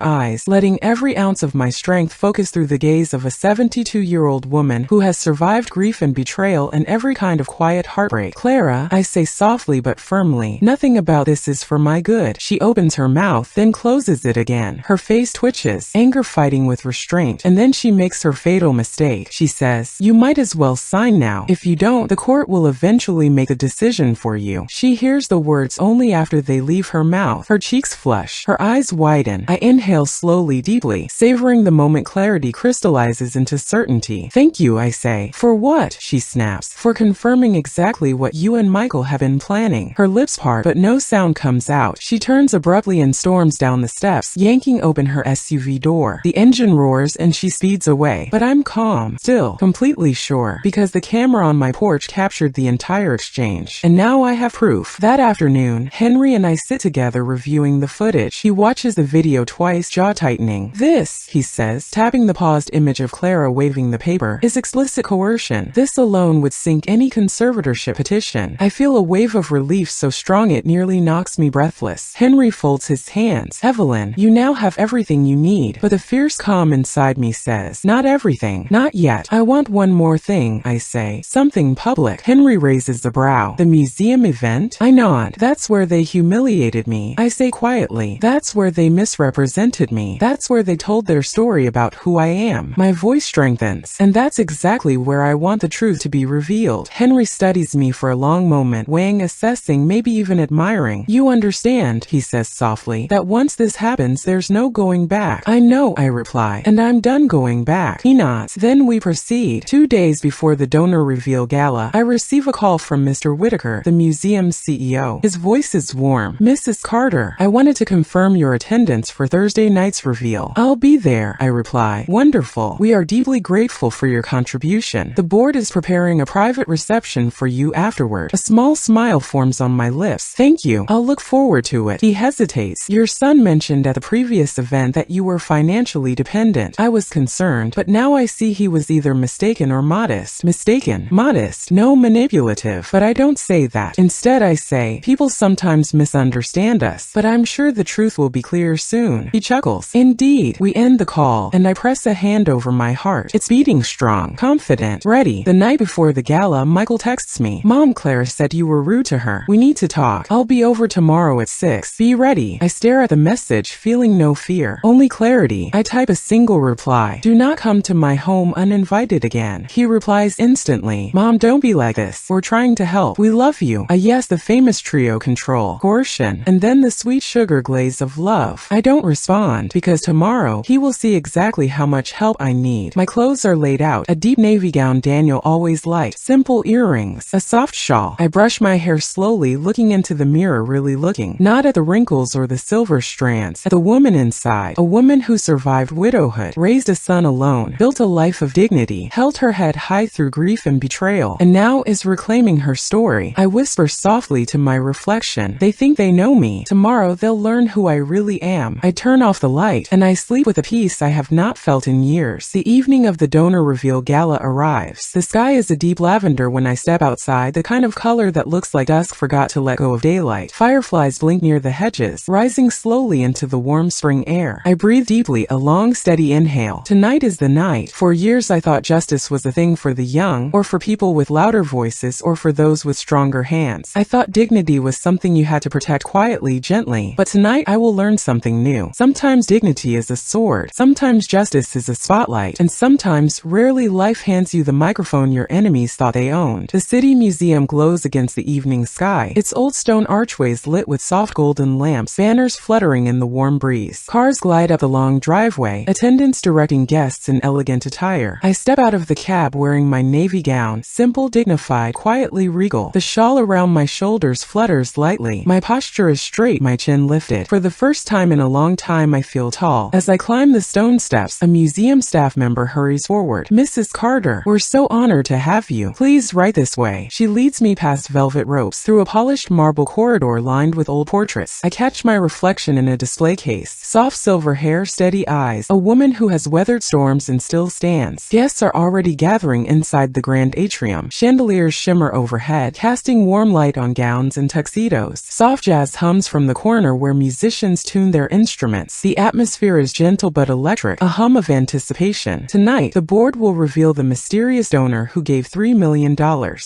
[SPEAKER 1] eyes, letting every ounce of my strength focus through the gaze of a 72-year-old woman who has survived grief and betrayal and every kind of quiet heartbreak. "Clara," I say softly but firmly, "nothing about this is for my good." She opens her mouth, then closes it again. Her face twitches, anger fighting with restraint, and then she makes her fatal mistake. She says, "You might as well sign now. If you don't, the court will eventually make a decision for you." She hears the words only only after they leave her mouth. Her cheeks flush. Her eyes widen. I inhale slowly, deeply, savoring the moment clarity crystallizes into certainty. Thank you, I say. For what? She snaps. For confirming exactly what you and Michael have been planning. Her lips part, but no sound comes out. She turns abruptly and storms down the steps, yanking open her SUV door. The engine roars and she speeds away. But I'm calm, still, completely sure, because the camera on my porch captured the entire exchange. And now I have proof. That afternoon, Henry and I sit together reviewing the footage. He watches the video twice, jaw tightening. This, he says, tapping the paused image of Clara waving the paper, is explicit coercion. This alone would sink any conservatorship petition. I feel a wave of relief so strong it nearly knocks me breathless. Henry folds his hands. Evelyn, you now have everything you need. But the fierce calm inside me says, not everything. Not yet. I want one more thing, I say. Something public. Henry raises a brow. The museum event? I nod. That's where they humiliated me. I say quietly. That's where they misrepresented me. That's where they told their story about who I am. My voice strengthens. And that's exactly where I want the truth to be revealed. Henry studies me for a long moment, weighing, assessing, maybe even admiring. You understand, he says softly, that once this happens, there's no going back. I know, I reply, and I'm done going back. He nods. Then we proceed. 2 days before the donor reveal gala, I receive a call from Mr. Whitaker, the museum's CEO. His voice is warm. Mrs. Carter, I wanted to confirm your attendance for Thursday night's reveal. I'll be there, I reply. Wonderful. We are deeply grateful for your contribution. The board is preparing a private reception for you afterward. A small smile forms on my lips. Thank you. I'll look forward to it. He hesitates. Your son mentioned at the previous event that you were financially dependent. I was concerned, but now I see he was either mistaken or modest. Mistaken. Modest. No, manipulative. But I don't say that. Instead, I say, people sometimes misunderstand us, but I'm sure the truth will be clear soon. He chuckles. Indeed. We end the call, and I press a hand over my heart. It's beating strong, confident, ready. The night before the gala, Michael texts me. Mom, Clara said you were rude to her. We need to talk. I'll be over tomorrow at 6. Be ready. I stare at the message, feeling no fear, only clarity. I type a single reply. Do not come to my home uninvited again. He replies instantly. Mom, don't be like this. We're trying to help. We love you. Yes, the famous trio control, coercion, and then the sweet sugar glaze of love. I don't respond, because tomorrow, he will see exactly how much help I need. My clothes are laid out. A deep navy gown Daniel always liked. Simple earrings. A soft shawl. I brush my hair slowly, looking into the mirror, really looking. Not at the wrinkles or the silver strands. At the woman inside. A woman who survived widowhood, raised a son alone, built a life of dignity, held her head high through grief and betrayal, and now is reclaiming her story. I whisper softly to my reflection. They think they know me. Tomorrow they'll learn who I really am. I turn off the light, and I sleep with a peace I have not felt in years. The evening of the donor reveal gala arrives. The sky is a deep lavender when I step outside, the kind of color that looks like dusk forgot to let go of daylight. Fireflies blink near the hedges, rising slowly into the warm spring air. I breathe deeply, a long, steady inhale. Tonight is the night. For years I thought justice was a thing for the young, or for people with louder voices, or for those with stronger hands. I thought dignity was something you had to protect quietly, gently. But tonight I will learn something new. Sometimes dignity is a sword. Sometimes justice is a spotlight. And sometimes, rarely, life hands you the microphone your enemies thought they owned. The city museum glows against the evening sky. Its old stone archways lit with soft golden lamps, banners fluttering in the warm breeze. Cars glide up the long driveway, attendants directing guests in elegant attire. I step out of the cab wearing my navy gown, simple, dignified, quietly regal. The shawl around my shoulders flutters lightly. My posture is straight, my chin lifted. For the first time in a long time, I feel tall. As I climb the stone steps, a museum staff member hurries forward. Mrs. Carter, we're so honored to have you. Please right this way. She leads me past velvet ropes, through a polished marble corridor lined with old portraits. I catch my reflection in a display case. Soft silver hair, steady eyes. A woman who has weathered storms and still stands. Guests are already gathering inside the grand atrium. Chandeliers shimmer overhead, casting warm light on gowns and tuxedos. Soft jazz hums from the corner where musicians tune their instruments. The atmosphere is gentle but electric, a hum of anticipation. Tonight, the board will reveal the mysterious donor who gave $3 million.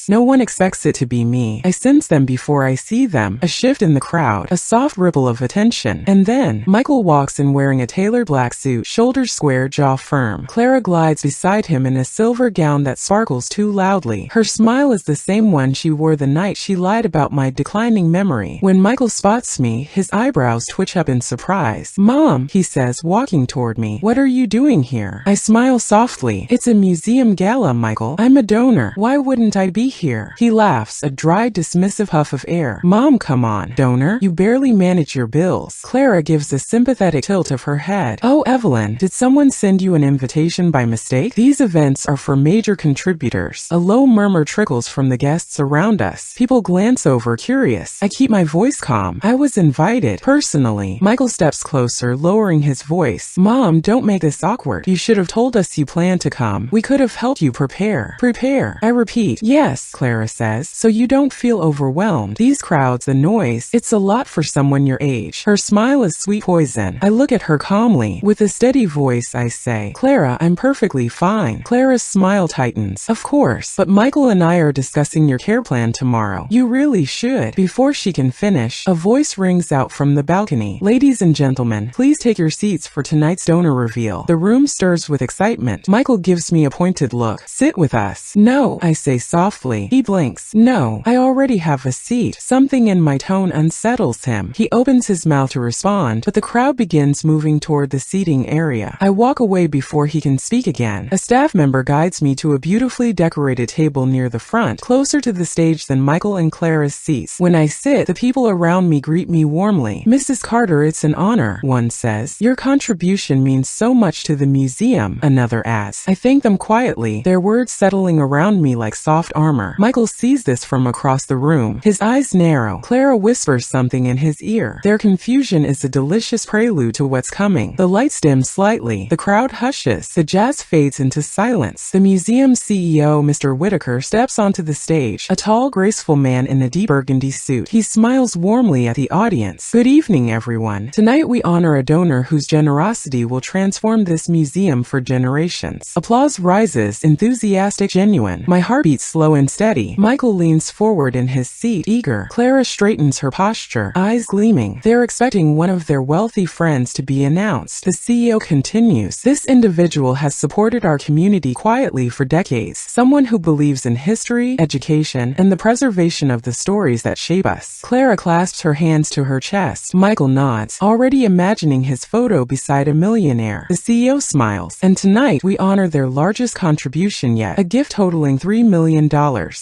[SPEAKER 1] No one expects it to be me. I sense them before I see them. A shift in the crowd, a soft ripple of attention. And then, Michael walks in wearing a tailored black suit, shoulders square, jaw firm. Clara glides beside him in a silver gown that sparkles too loudly. Her smile is the same one she wore the night she lied about my declining memory. memory. When Michael spots me, his eyebrows twitch up in surprise. "Mom," he says, walking toward me. "What are you doing here?" I smile softly. "It's a museum gala, Michael. I'm a donor. Why wouldn't I be here?" He laughs, a dry, dismissive huff of air. "Mom, come on. Donor? You barely manage your bills." Clara gives a sympathetic tilt of her head. "Oh, Evelyn, did someone send you an invitation by mistake? These events are for major contributors." A low murmur trickles from the guests around us. People glance over, curious. I keep my voice calm. "I was invited, personally." Michael steps closer, lowering his voice. "Mom, don't make this awkward. You should have told us you planned to come. We could have helped you prepare." "Prepare?" I repeat. "Yes," Clara says, "so you don't feel overwhelmed. These crowds, the noise, it's a lot for someone your age." Her smile is sweet poison. I look at her calmly. With a steady voice, I say, "Clara, I'm perfectly fine." Clara's smile tightens. "Of course, but Michael and I are discussing your care plan tomorrow. You really should." Before she can finish, a voice rings out from the balcony. "Ladies and gentlemen, please take your seats for tonight's donor reveal." The room stirs with excitement. Michael gives me a pointed look. "Sit with us." "No," I say softly. He blinks. "No, I already have a seat." Something in my tone unsettles him. He opens his mouth to respond, but the crowd begins moving toward the seating area. I walk away before he can speak again. A staff member guides me to a beautifully decorated table near the front, closer to the stage than Michael and Clara's seats. When I sit, the people around me greet me warmly. "Mrs. Carter, it's an honor," one says. "Your contribution means so much to the museum," another adds. I thank them quietly, their words settling around me like soft armor. Michael sees this from across the room. His eyes narrow. Clara whispers something in his ear. Their confusion is a delicious prelude to what's coming. The lights dim slightly. The crowd hushes. The jazz fades into silence. The museum CEO, Mr. Whitaker, steps onto the stage, a tall, graceful man in a deep burgundy suit. He smiles warmly at the audience. "Good evening, everyone. Tonight we honor a donor whose generosity will transform this museum for generations." Applause rises, enthusiastic, genuine. My heart beats slow and steady. Michael leans forward in his seat, eager. Clara straightens her posture, eyes gleaming. They're expecting one of their wealthy friends to be announced. The CEO continues. "This individual has supported our community quietly for decades. Someone who believes in history, education, and the preservation of the stories that shape us." Clara clasps her hands to her chest. Michael nods, already imagining his photo beside a millionaire. The CEO smiles. "And tonight, we honor their largest contribution yet, a gift totaling $3 million.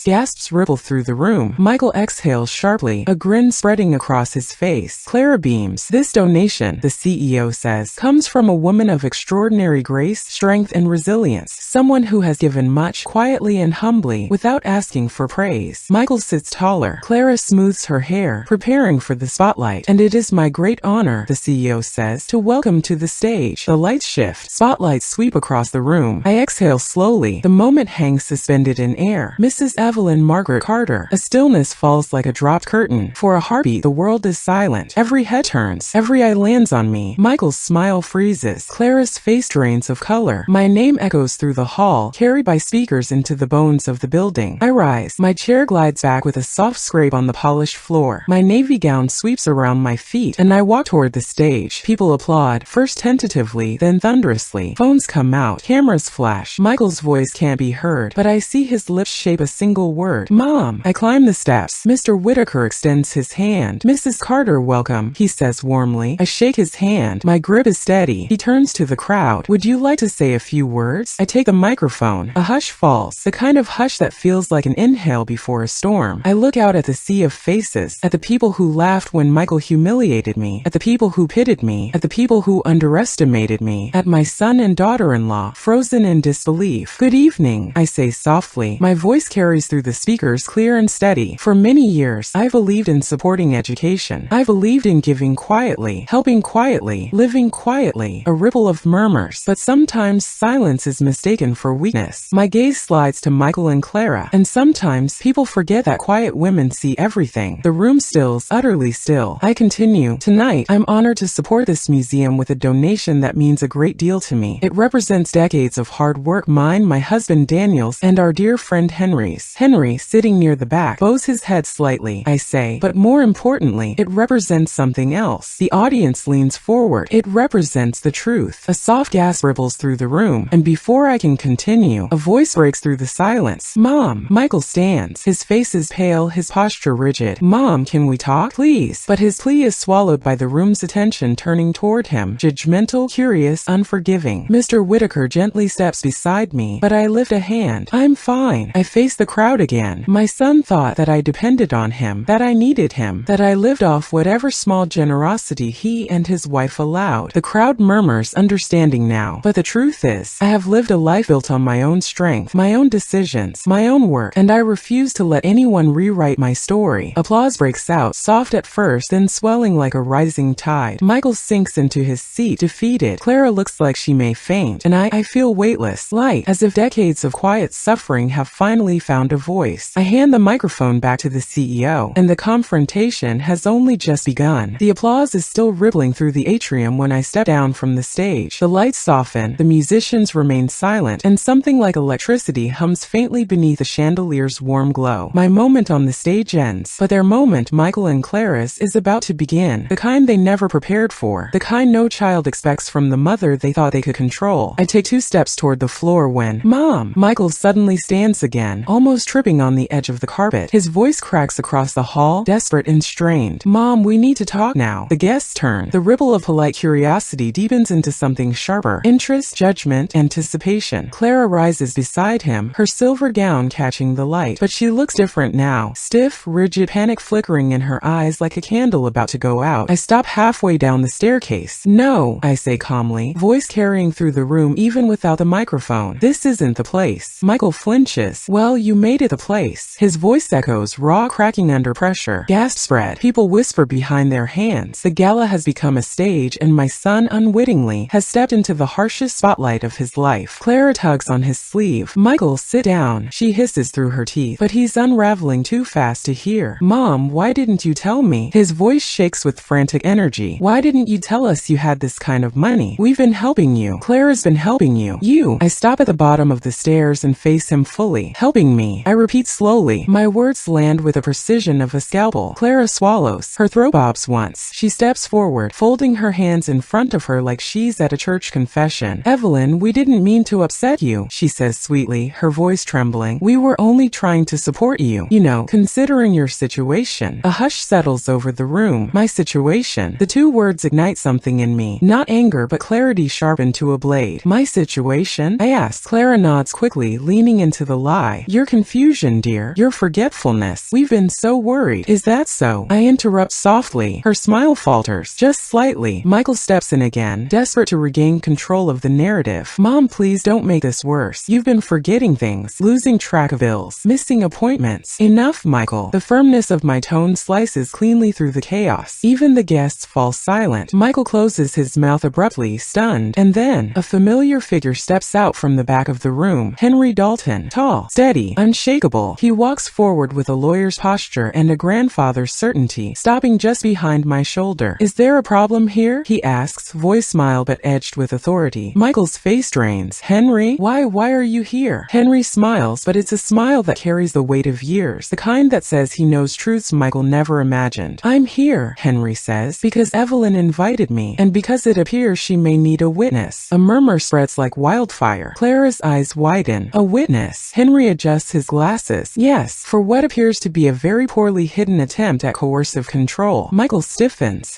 [SPEAKER 1] Gasps ripple through the room. Michael exhales sharply, a grin spreading across his face. Clara beams. "This donation," the CEO says, "comes from a woman of extraordinary grace, strength, and resilience. Someone who has given much, quietly and humbly, without asking for praise." Michael sits taller. Clara smooths her hair, preparing for the spotlight. "And it is my great honor," the CEO says, "to welcome to the stage." The lights shift. Spotlights sweep across the room. I exhale slowly. The moment hangs suspended in air. Mrs. Evelyn Margaret Carter. A stillness falls like a dropped curtain. For a heartbeat, the world is silent. Every head turns. Every eye lands on me. Michael's smile freezes. Clara's face drains of color. My name echoes through the hall, carried by speakers into the bones of the building. I rise. My chair glides back with a soft scrape on the polished floor. My navy gown sweeps around my feet, and I walk toward the stage. People applaud, first tentatively, then thunderously. Phones come out. Cameras flash. Michael's voice can't be heard, but I see his lips shape a single word. "Mom." I climb the steps. Mr. Whitaker extends his hand. "Mrs. Carter, welcome," he says warmly. I shake his hand. My grip is steady. He turns to the crowd. "Would you like to say a few words?" I take the microphone. A hush falls, the kind of hush that feels like an inhale before a storm. I look out at the sea of faces, at the people who laughed when Michael humiliated me, at the people who pitied me, at the people who underestimated me, at my son and daughter-in-law, frozen in disbelief. "Good evening," I say softly. My voice carries through the speakers clear and steady. For many years, I believed in supporting education. I believed in giving quietly, helping quietly, living quietly. A ripple of murmurs, but sometimes silence is mistaken for weakness. My gaze slides to Michael and Clara, and sometimes people forget that quiet women see everything. The room stills, utterly still. I continue. "Tonight, I'm honored to support this museum with a donation that means a great deal to me. It represents decades of hard work, mine, my husband Daniel's, and our dear friend Henry's." Henry, sitting near the back, bows his head slightly. I say, "But more importantly, it represents something else." The audience leans forward. "It represents the truth." A soft gasp ripples through the room, and before I can continue, a voice breaks through the silence. "Mom." Michael stands. His face is pale, his posture rigid. "Mom, can we talk, please?" But his plea is swallowed by the room's attention turning toward him, judgmental, curious, unforgiving. Mr. Whitaker gently steps beside me, but I lift a hand. "I'm fine." I face the crowd again. My son thought that I depended on him, that I needed him, that I lived off whatever small generosity he and his wife allowed. The crowd murmurs, understanding now. But the truth is, I have lived a life built on my own strength, my own decisions, my own work, and I refuse to let anyone rewrite my story. Applause breaks out, soft at first, then swelling like a rising tide. Michael sinks into his seat, defeated. Clara looks like she may faint, and I feel weightless, light, as if decades of quiet suffering have finally found a voice. I hand the microphone back to the CEO, and the confrontation has only just begun. The applause is still rippling through the atrium when I step down from the stage. The lights soften, the musicians remain silent, and something like electricity hums faintly beneath the chandelier's warm glow. My moment on the stage ends, but their moment, Michael and Clara's, is about to begin. The kind they never prepared for. The kind no child expects from the mother they thought they could control. I take 2 steps toward the floor when, "Mom!" Michael suddenly stands again, almost tripping on the edge of the carpet. His voice cracks across the hall, desperate and strained. "Mom, we need to talk now." The guests turn. The ripple of polite curiosity deepens into something sharper. Interest, judgment, anticipation. Clara rises beside him, her silver gown catching the light. But she looks different now. Stiff, rigid, panic flickering in her eyes like a candle about to go out. I stop halfway down the staircase. "No," I say calmly, voice carrying through the room even without the microphone. "This isn't the place." Michael flinches. "Well, you made it the place." His voice echoes, raw, cracking under pressure. Gasps spread. People whisper behind their hands. The gala has become a stage, and my son, unwittingly, has stepped into the harshest spotlight of his life. Clara tugs on his sleeve. "Michael, sit down," she hisses through her teeth. But he's unraveling too fast to hear. "Mom, why didn't you tell me?" His voice shakes with frantic energy. "Why didn't you tell us you had this kind of money? We've been helping you. Clara's been helping you." "You." I stop at the bottom of the stairs and face him fully. "Helping me." I repeat slowly. My words land with the precision of a scalpel. Clara swallows. Her throat bobs once. She steps forward, folding her hands in front of her like she's at a church confession. "Evelyn, we didn't mean to upset you," she says sweetly, her voice trembling. "We were only trying to support you. You know, considering your situation." A hush settles over the room. My situation. The 2 words ignite something in me. Not anger, but clarity sharpened to a blade. "My situation?" I ask. Clara nods quickly, leaning into the lie. "Your confusion, dear. Your forgetfulness. We've been so worried." "Is that so?" I interrupt softly. Her smile falters, just slightly. Michael steps in again, desperate to regain control of the narrative. "Mom, please don't make this worse. You've been forgetting things, losing track of bills, missing appointments." "Enough, Michael." The firmness of my tone slices cleanly through the chaos. Even the guests fall silent. Michael closes his mouth abruptly, stunned, and then a familiar figure steps out from the back of the room. Henry Dalton. Tall, steady, unshakable. He walks forward with a lawyer's posture and a grandfather's certainty, stopping just behind my shoulder. "Is there a problem here?" he asks, voice mild but edged with authority. Michael's face drains. "Henry, why are you here?" Henry smiles, but it's a smile that carries the weight of years, the kind that says he knows truths Michael never imagined. "I'm here," Henry says, "because Evelyn invited me, and because it appears she may need a witness." A murmur spreads like wildfire. Clara's eyes widen. "A witness?" Henry adjusts his glasses. "Yes, for what appears to be a very poorly hidden attempt at coercive control." Michael stiffens.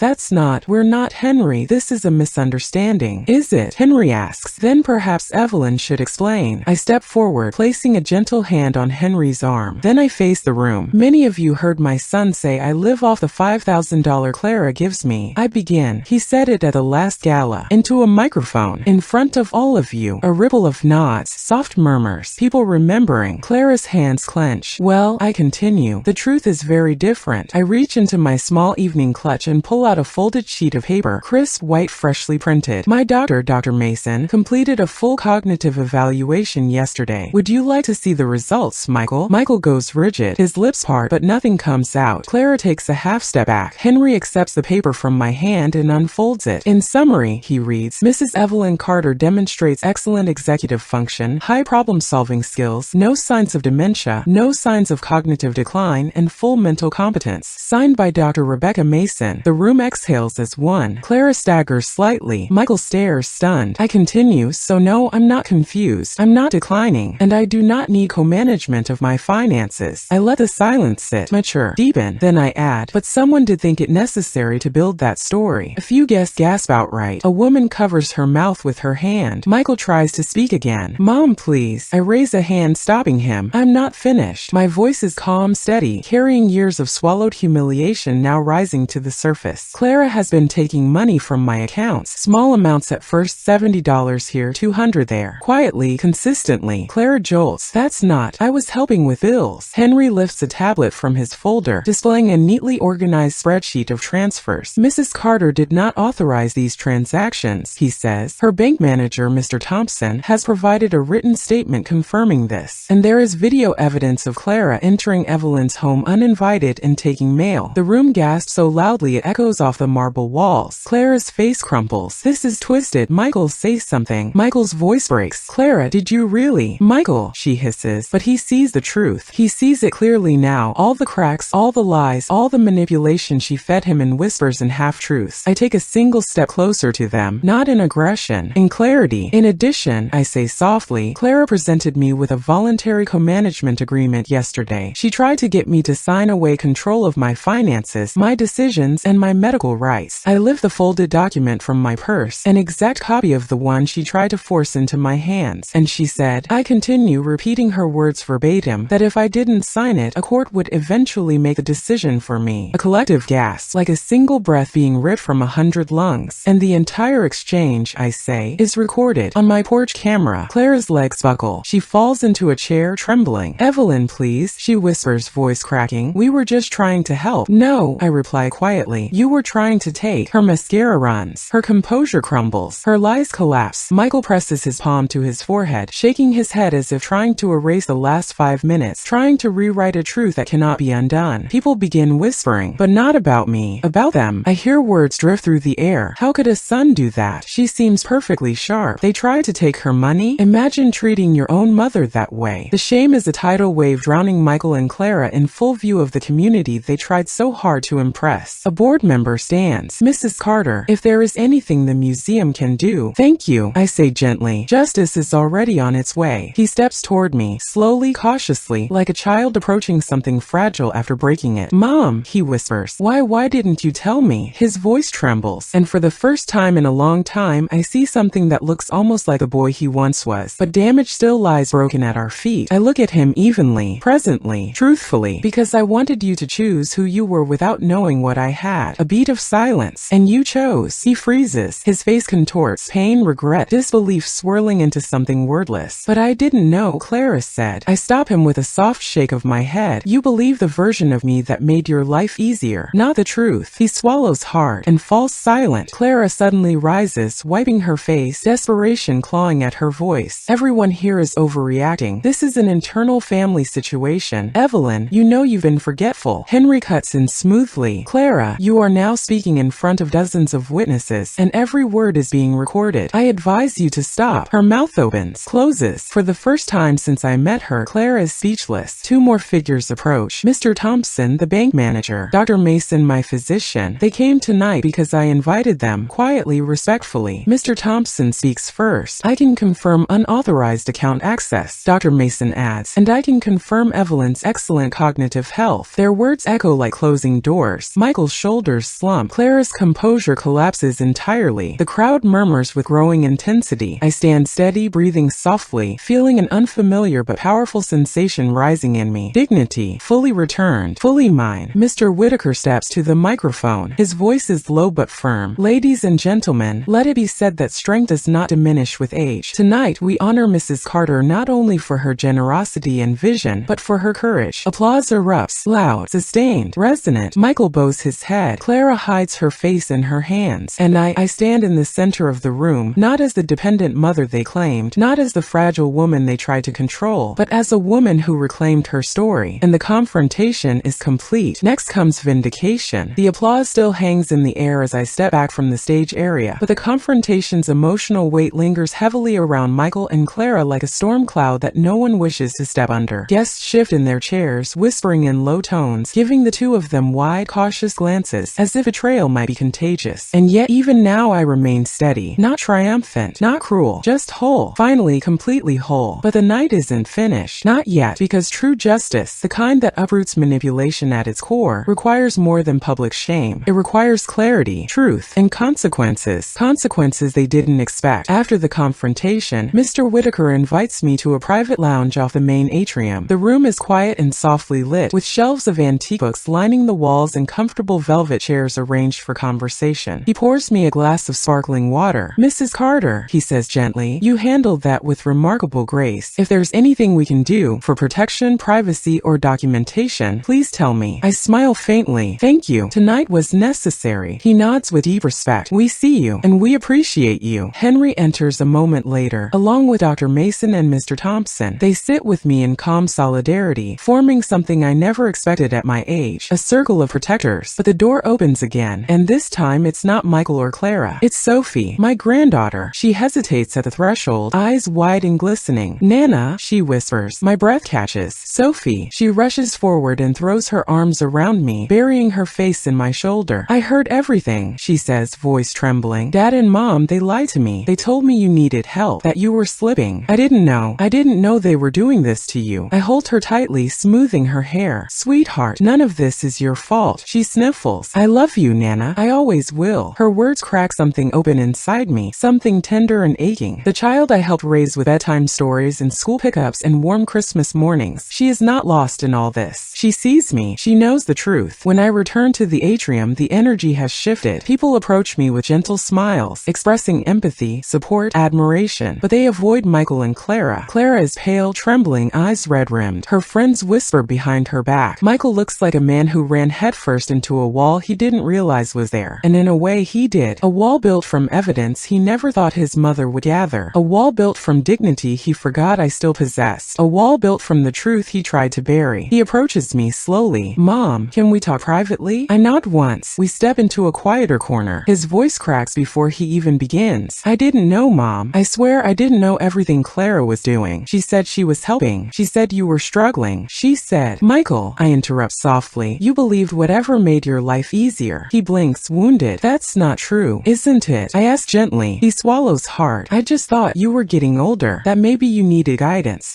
[SPEAKER 1] We're not Henry, this is a misunderstanding." "Is it?" Henry asks. "Then perhaps Evelyn should explain." I step forward, placing a gentle hand on Henry's arm. Then I face the room. "Many of you heard my son say I live off the $5,000 Clara gives me." I begin. He said it at the last gala, into a microphone, in front of all of you. A ripple of nods, soft murmurs, people remembering. Clara's hands clench. "Well," I continue, "the truth is very different." I reach into my small evening clutch and pull out a folded sheet of paper, crisp, white, freshly printed. "My doctor, Dr. Mason, completed a full cognitive evaluation yesterday. Would you like to see the results, Michael?" Michael goes rigid. His lips part, but nothing comes out. Clara takes a half step back. Henry accepts the paper from my hand and unfolds it. "In summary," he reads, "Mrs. Evelyn Carter demonstrates excellent executive function, high problem-solving skills, no signs of dementia, no signs of cognitive decline, and full mental competence. Signed by Dr. Rebecca Mason." The room exhales as one. Clara staggers slightly. Michael stares, stunned. I continue, "So no, I'm not confused. I'm not declining. And I do not need co-management of my finances." I let the silence sit. Mature mature, deepen. Then I add, but someone did think it necessary to build that story. A few guests gasp outright. A woman covers her mouth with her hand. Michael tries to speak again. Mom, please. I raise a hand, stopping him. I'm not finished. My voice is calm, steady, carrying years of swallowed humiliation now rising to the surface. Clara has been taking money from my accounts. Small amounts at first, $70 here, $200 there. Quietly, consistently. Clara jolts. That's not. I was helping with bills. Henry lifts a tablet from his folder, displaying a neatly organized spreadsheet of transfers. Mrs. Carter did not authorize these transactions, he says. Her bank manager, Mr. Thompson, has provided a written statement confirming this. And there is video evidence of Clara entering Evelyn's home uninvited and taking mail. The room gasps so loudly it echoes off the marble walls. Clara's face crumples. This is twisted. Michael, say something. Michael's voice breaks. Clara, did you really? Michael, she hisses. But he sees the truth. He sees it clearly now. All the cracks, all the lies, all the manipulation she fed him in whispers and half-truths. I take a single step closer to them, not in aggression, in clarity. In addition, I say softly, Clara presented me with a voluntary co-management agreement yesterday. She tried to get me to sign away control of my finances, my decisions, and my medical rights. I lift the folded document from my purse, an exact copy of the one she tried to force into my hands, and she said, I continue repeating her words verbatim, that if I didn't sign it, a court would eventually make a decision for me. A collective gasp, like a single breath being ripped from 100 lungs. And the entire exchange, I say, is recorded. On my porch camera, Clara's legs buckle. She falls into a chair, trembling. Evelyn, please, she whispers, voice cracking. We were just trying to help. No, I reply quietly. You were trying to take. Her mascara runs. Her composure crumbles. Her lies collapse. Michael presses his palm to his forehead, shaking his head as if trying to erase the last 5 minutes, trying to rewrite a truth that cannot be undone. People begin whispering, but not about me, about them. I hear words drift through the air. How could a son do that? She seems perfectly sharp. They tried to take her money? Imagine treating your own mother that way. The shame is a tidal wave drowning Michael and Clara in full view of the community they tried so hard to impress. A board member stands. Mrs. Carter, if there is anything the museum can do. Thank you, I say gently. Justice is already on its way. He steps toward me, slowly, cautiously, like a child approaching something fragile after breaking it. Mom, he whispers. Why didn't you tell me? His voice trembles, and for the first time in a long time, I see something that looks almost like the boy he once was. But damage still lies broken at our feet. I look at him evenly, presently, truthfully, because I wanted you to choose who you were without knowing what I had. A beat of silence, and you chose. He freezes. His face contorts, pain, regret, disbelief swirling into something wordless. But I didn't know, Clara said. I stop him with a soft shake of my head. You believe the version of me that made your life easier, not the truth. He swallows hard and falls silent. Clara suddenly rises, wiping her face, desperation clawing at her voice. Everyone here is overreacting. This is an internal family situation. Evelyn, you know you've been forgetful. Henry cuts in smoothly. Clara, you are now speaking in front of dozens of witnesses, and every word is being recorded. I advise you to stop. Her mouth opens, closes. For the first time since I met her, Clara is speechless. Two more figures approach. Mr. Thompson, the bank manager. Dr. Mason, my physician. They came tonight because I invited them, quietly, respectfully. Mr. Thompson speaks first. I can confirm unauthorized account access, Dr. Mason adds, and I can confirm Evelyn's excellent cognitive health. Their words echo like closing doors. Michael's shoulders slump. Clara's composure collapses entirely. The crowd murmurs with growing intensity. I stand steady, breathing softly, feeling an unfamiliar but powerful sensation rising in me. Dignity, fully returned, fully mine. Mr. Whitaker steps to the microphone. His voice is low but firm. Ladies and gentlemen, let it be said that strength does not diminish with age. Tonight, we honor Mrs. Carter not only for her generosity and vision, but for her courage. Applause erupts, loud, sustained, resonant. Michael bows his head. Clara hides her face in her hands. And I stand in the center of the room, not as the dependent mother they claimed, not as the fragile woman they tried to control, but as a woman who reclaimed her story. And the confrontation is complete. Next comes vindication. The applause still hangs in the air as I step back from the stage area, but the confrontation's emotional weight lingers heavily around Michael and Clara like a storm cloud that no one wishes to step under. Guests shift in their chairs, whispering in low tones, giving the two of them wide, cautious glances, as if betrayal might be contagious. And yet, even now I remain steady. Not triumphant, not cruel, just whole. Finally, completely whole. But the night isn't finished. Not yet, because true justice, the kind that uproots manipulation at its core, requires more than public shame. It requires clarity, truth, and consequences. Consequences they didn't expect. After the confrontation, Mr. Whitaker invites me to a private lounge off the main atrium. The room is quiet and softly lit, with shelves of antique books lining the walls and comfortable velvet chairs arranged for conversation. He pours me a glass of sparkling water. "Mrs. Carter," he says gently, "you handled that with remarkable grace. If there's anything we can do for protection, privacy, or documentation, please tell me." I smile faintly. "Thank you. Tonight was necessary." He nods with deep respect. "We see you, and we appreciate you." Henry enters a moment later, along with Dr. Mason and Mr. Thompson. They sit with me in calm solidarity, forming something I never expected at my age, a circle of protectors. But the door opens again, and this time it's not Michael or Clara. It's Sophie, my granddaughter. She hesitates at the threshold, eyes wide and glistening. "Nana," she whispers. My breath catches. "Sophie." She rushes forward and throws her arms around me, burying her face in my shoulder. "I heard everything," she says, voice trembling. "Dad and Mom, they lied to me. They told me you needed help, that you were slipping. I didn't know. I didn't know they were doing this to you." I hold her tightly, smoothing her hair. "Sweetheart, none of this is your fault." She sniffles. "I love you, Nana. I always will." Her words crack something open inside me, something tender and aching. The child I helped raise with bedtime stories and school pickups and warm Christmas mornings. She is not lost in all this. She sees me. She knows the truth. When I return to the atrium, the energy has shifted. People approach me with gentle smiles, expressing empathy, support, admiration. But they avoid Michael and Clara. Clara is pale, trembling, eyes red-rimmed. Her friends whisper behind her back. Michael looks like a man who ran headfirst into a wall he didn't realize was there. And in a way he did. A wall built from evidence he never thought his mother would gather. A wall built from dignity he forgot I still possessed. A wall built from the truth he tried to bury. He approaches me slowly. "Mom, can we talk privately?" I nod once. We step into a quieter corner. His voice cracks before he even begins. "I didn't know, Mom. I swear I didn't know everything Clara was doing. She said she was helping. She said you were struggling. She said—" "Michael," I interrupt softly, "you believed whatever made your life easier." He blinks, wounded. "That's not true, isn't it?" I ask gently. He swallows hard. "I just thought you were getting older, that maybe you needed guidance.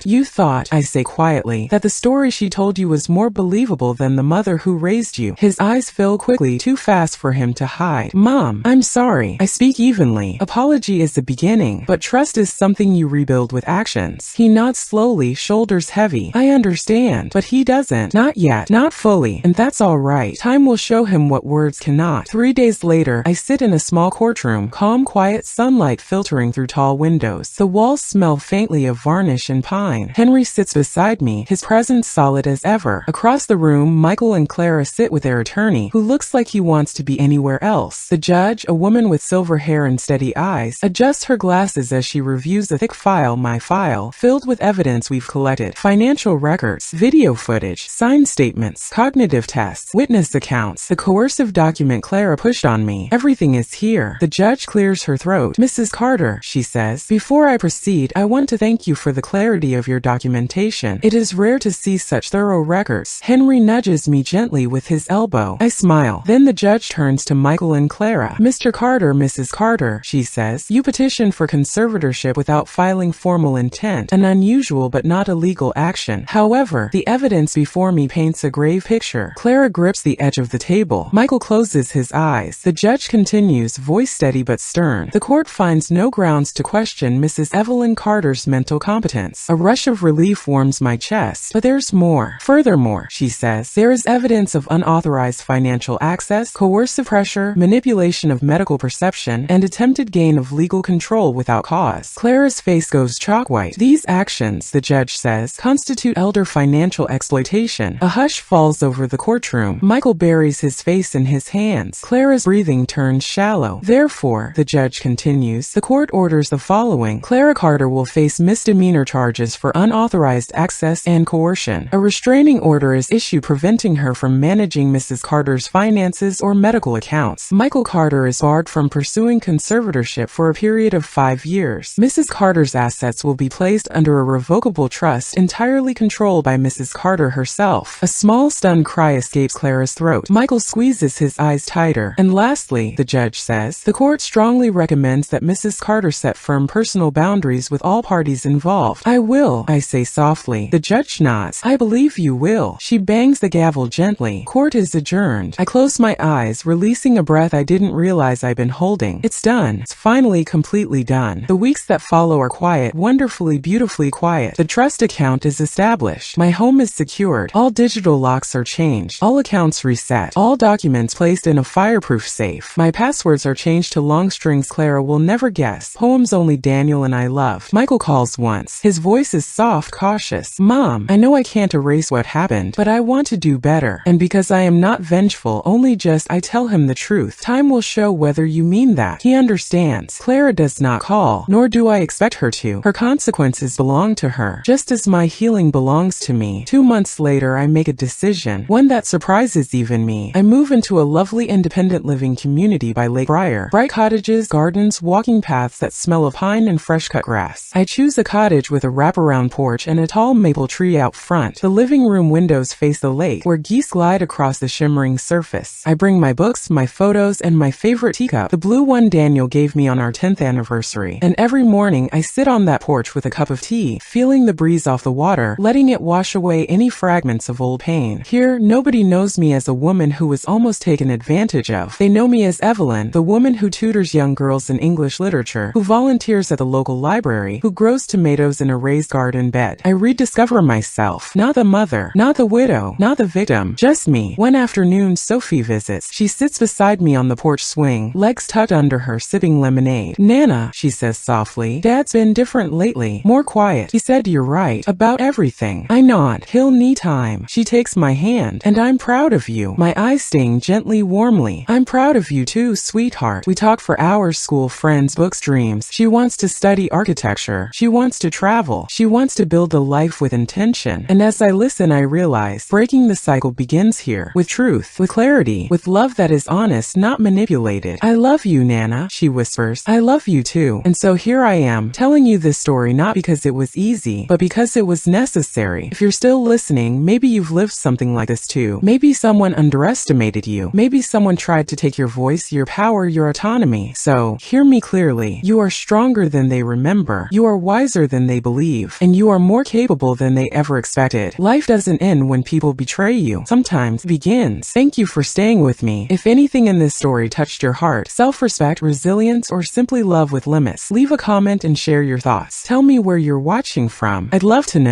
[SPEAKER 1] You thought, I say quietly, that the story she told you was more believable than the mother who raised you." His eyes fill quickly, too fast for him to hide. "Mom, I'm sorry." I speak evenly. "Apology is the beginning, but trust is something you rebuild with actions." He nods slowly, shoulders heavy. "I understand." But he doesn't. Not yet. Not fully. And that's all right. Time will show him what words cannot. 3 days later, I sit in a small courtroom, calm, quiet, sunlight filtering through tall windows. The walls smell faintly of varnish and pine. Henry sits beside me, his presence solid as ever. Across the room, Michael and Clara sit with their attorney, who looks like he wants to be anywhere else. The judge, a woman with silver hair and steady eyes, adjusts her glasses as she reviews a thick file, my file, filled with evidence we've collected. Financial records, video footage, signed statements, cognitive tests, witness accounts, the coercive document Clara pushed on me. Everything is here. The judge clears her throat. "Mrs. Carter," she says, "before I proceed, I want to thank you for the clarity of your documentation. It is rare to see such thorough records." Henry nudges me gently with his elbow. I smile. Then the judge turns to Michael and Clara. "Mr. Carter, Mrs. Carter," she says, "you petitioned for conservatorship without filing formal intent, an unusual but not illegal action. However, the evidence before me paints a grave picture." Clara grips the edge of the table. Michael closes his eyes. The judge continues, voice steady but stern. "The court finds no grounds to question Mrs. Evelyn Carter's mental competence." A rush of relief warms my chest. "But there's more. Furthermore," she says, "there is evidence of unauthorized financial access, coercive pressure, manipulation of medical perception, and attempted gain of legal control without cause." Clara's face goes chalk white. "These actions," the judge says, "constitute elder financial exploitation." A hush falls over the courtroom. Michael buries his face in his hands. Clara's breathing turns shallow. "Therefore," the judge continues, "the court orders the following. Clara Carter will face misdemeanor charges for unauthorized access and coercion. A restraining order is issued preventing her from managing Mrs. Carter's finances or medical accounts. Michael Carter is barred from pursuing conservatorship for a period of 5 years. Mrs. Carter's assets will be placed under a revocable trust entirely controlled by Mrs. Carter herself." A small stunned cry escapes Clara's throat. Michael squeezes his eyes tighter. "And lastly," the judge says, "the court strongly recommends that Mrs. Carter set firm personal boundaries with all parties involved." "I will," I say softly. The judge nods. "I believe you will. She bangs the gavel gently. Court is adjourned. I close my eyes, releasing a breath I didn't realize I'd been holding. It's done. It's finally completely done. The weeks that follow are quiet, wonderfully, beautifully quiet. The trust account is established. My home is secured. All digital locks are changed. All accounts reset. All documents placed in a fireproof safe. My passwords are changed to long strings Clara will never guess. Poems only Daniel and I love. Michael calls once. His voice is soft, cautious. Mom, I know I can't erase what happened, but I want to do better. And because I am not vengeful, only just I tell him the truth. Time will show whether you mean that. He understands. Clara does not call, nor do I expect her to. Her consequences belong to her, just as my healing belongs to me. 2 months later, I make a decision, one that surprises even me. I move into a lovely independent living community by Lake Briar. Bright cottages, gardens, walking paths that smell of pine and fresh-cut grass. I choose a cottage with a wraparound porch and a tall maple tree out front. The living room windows face the lake, where geese glide across the shimmering surface. I bring my books, my photos, and my favorite teacup, the blue one Daniel gave me on our 10th anniversary. And every morning, I sit on that porch with a cup of tea, feeling the breeze off the water, letting it wash away any fragments of old pain. Here, nobody knows me as a woman who was almost taken advantage of. They know me as Evelyn, the woman who tutors young girls in English literature, who volunteers at the local library, who grows tomatoes in a raised garden bed. I rediscover myself. Not the mother, not the widow, not the victim, just me. One afternoon, Sophie visits. She sits beside me on the porch swing, legs tucked under her, sipping lemonade. Nana, she says softly, Dad's been different lately, more quiet. He said you're right, about everything. I nod. He'll need time. She takes my hand. And I'm proud of you. My eyes sting gently, warmly. I'm proud of you too, sweetheart. We talk for hours, school, friends, books, dreams. She wants to study architecture. She wants to travel. She wants to build a life with intention. And as I listen, I realize breaking the cycle begins here, with truth, with clarity, with love that is honest, not manipulated. I love you, Nana, she whispers. I love you too. And so here I am, telling you this story not because it was easy, but because it was necessary. If you're still listening, maybe you've lived something like this too. Maybe someone underestimated you. Maybe someone tried to take your voice, your power, your autonomy. So, hear me clearly. You are stronger than they remember. You are wiser than they believe. And you are more capable than they ever expected. Life doesn't end when people betray you. Sometimes it begins. Thank you for staying with me. If anything in this story touched your heart, self-respect, resilience, or simply love with limits, leave a comment and share your thoughts. Tell me where you're watching from. I'd love to know.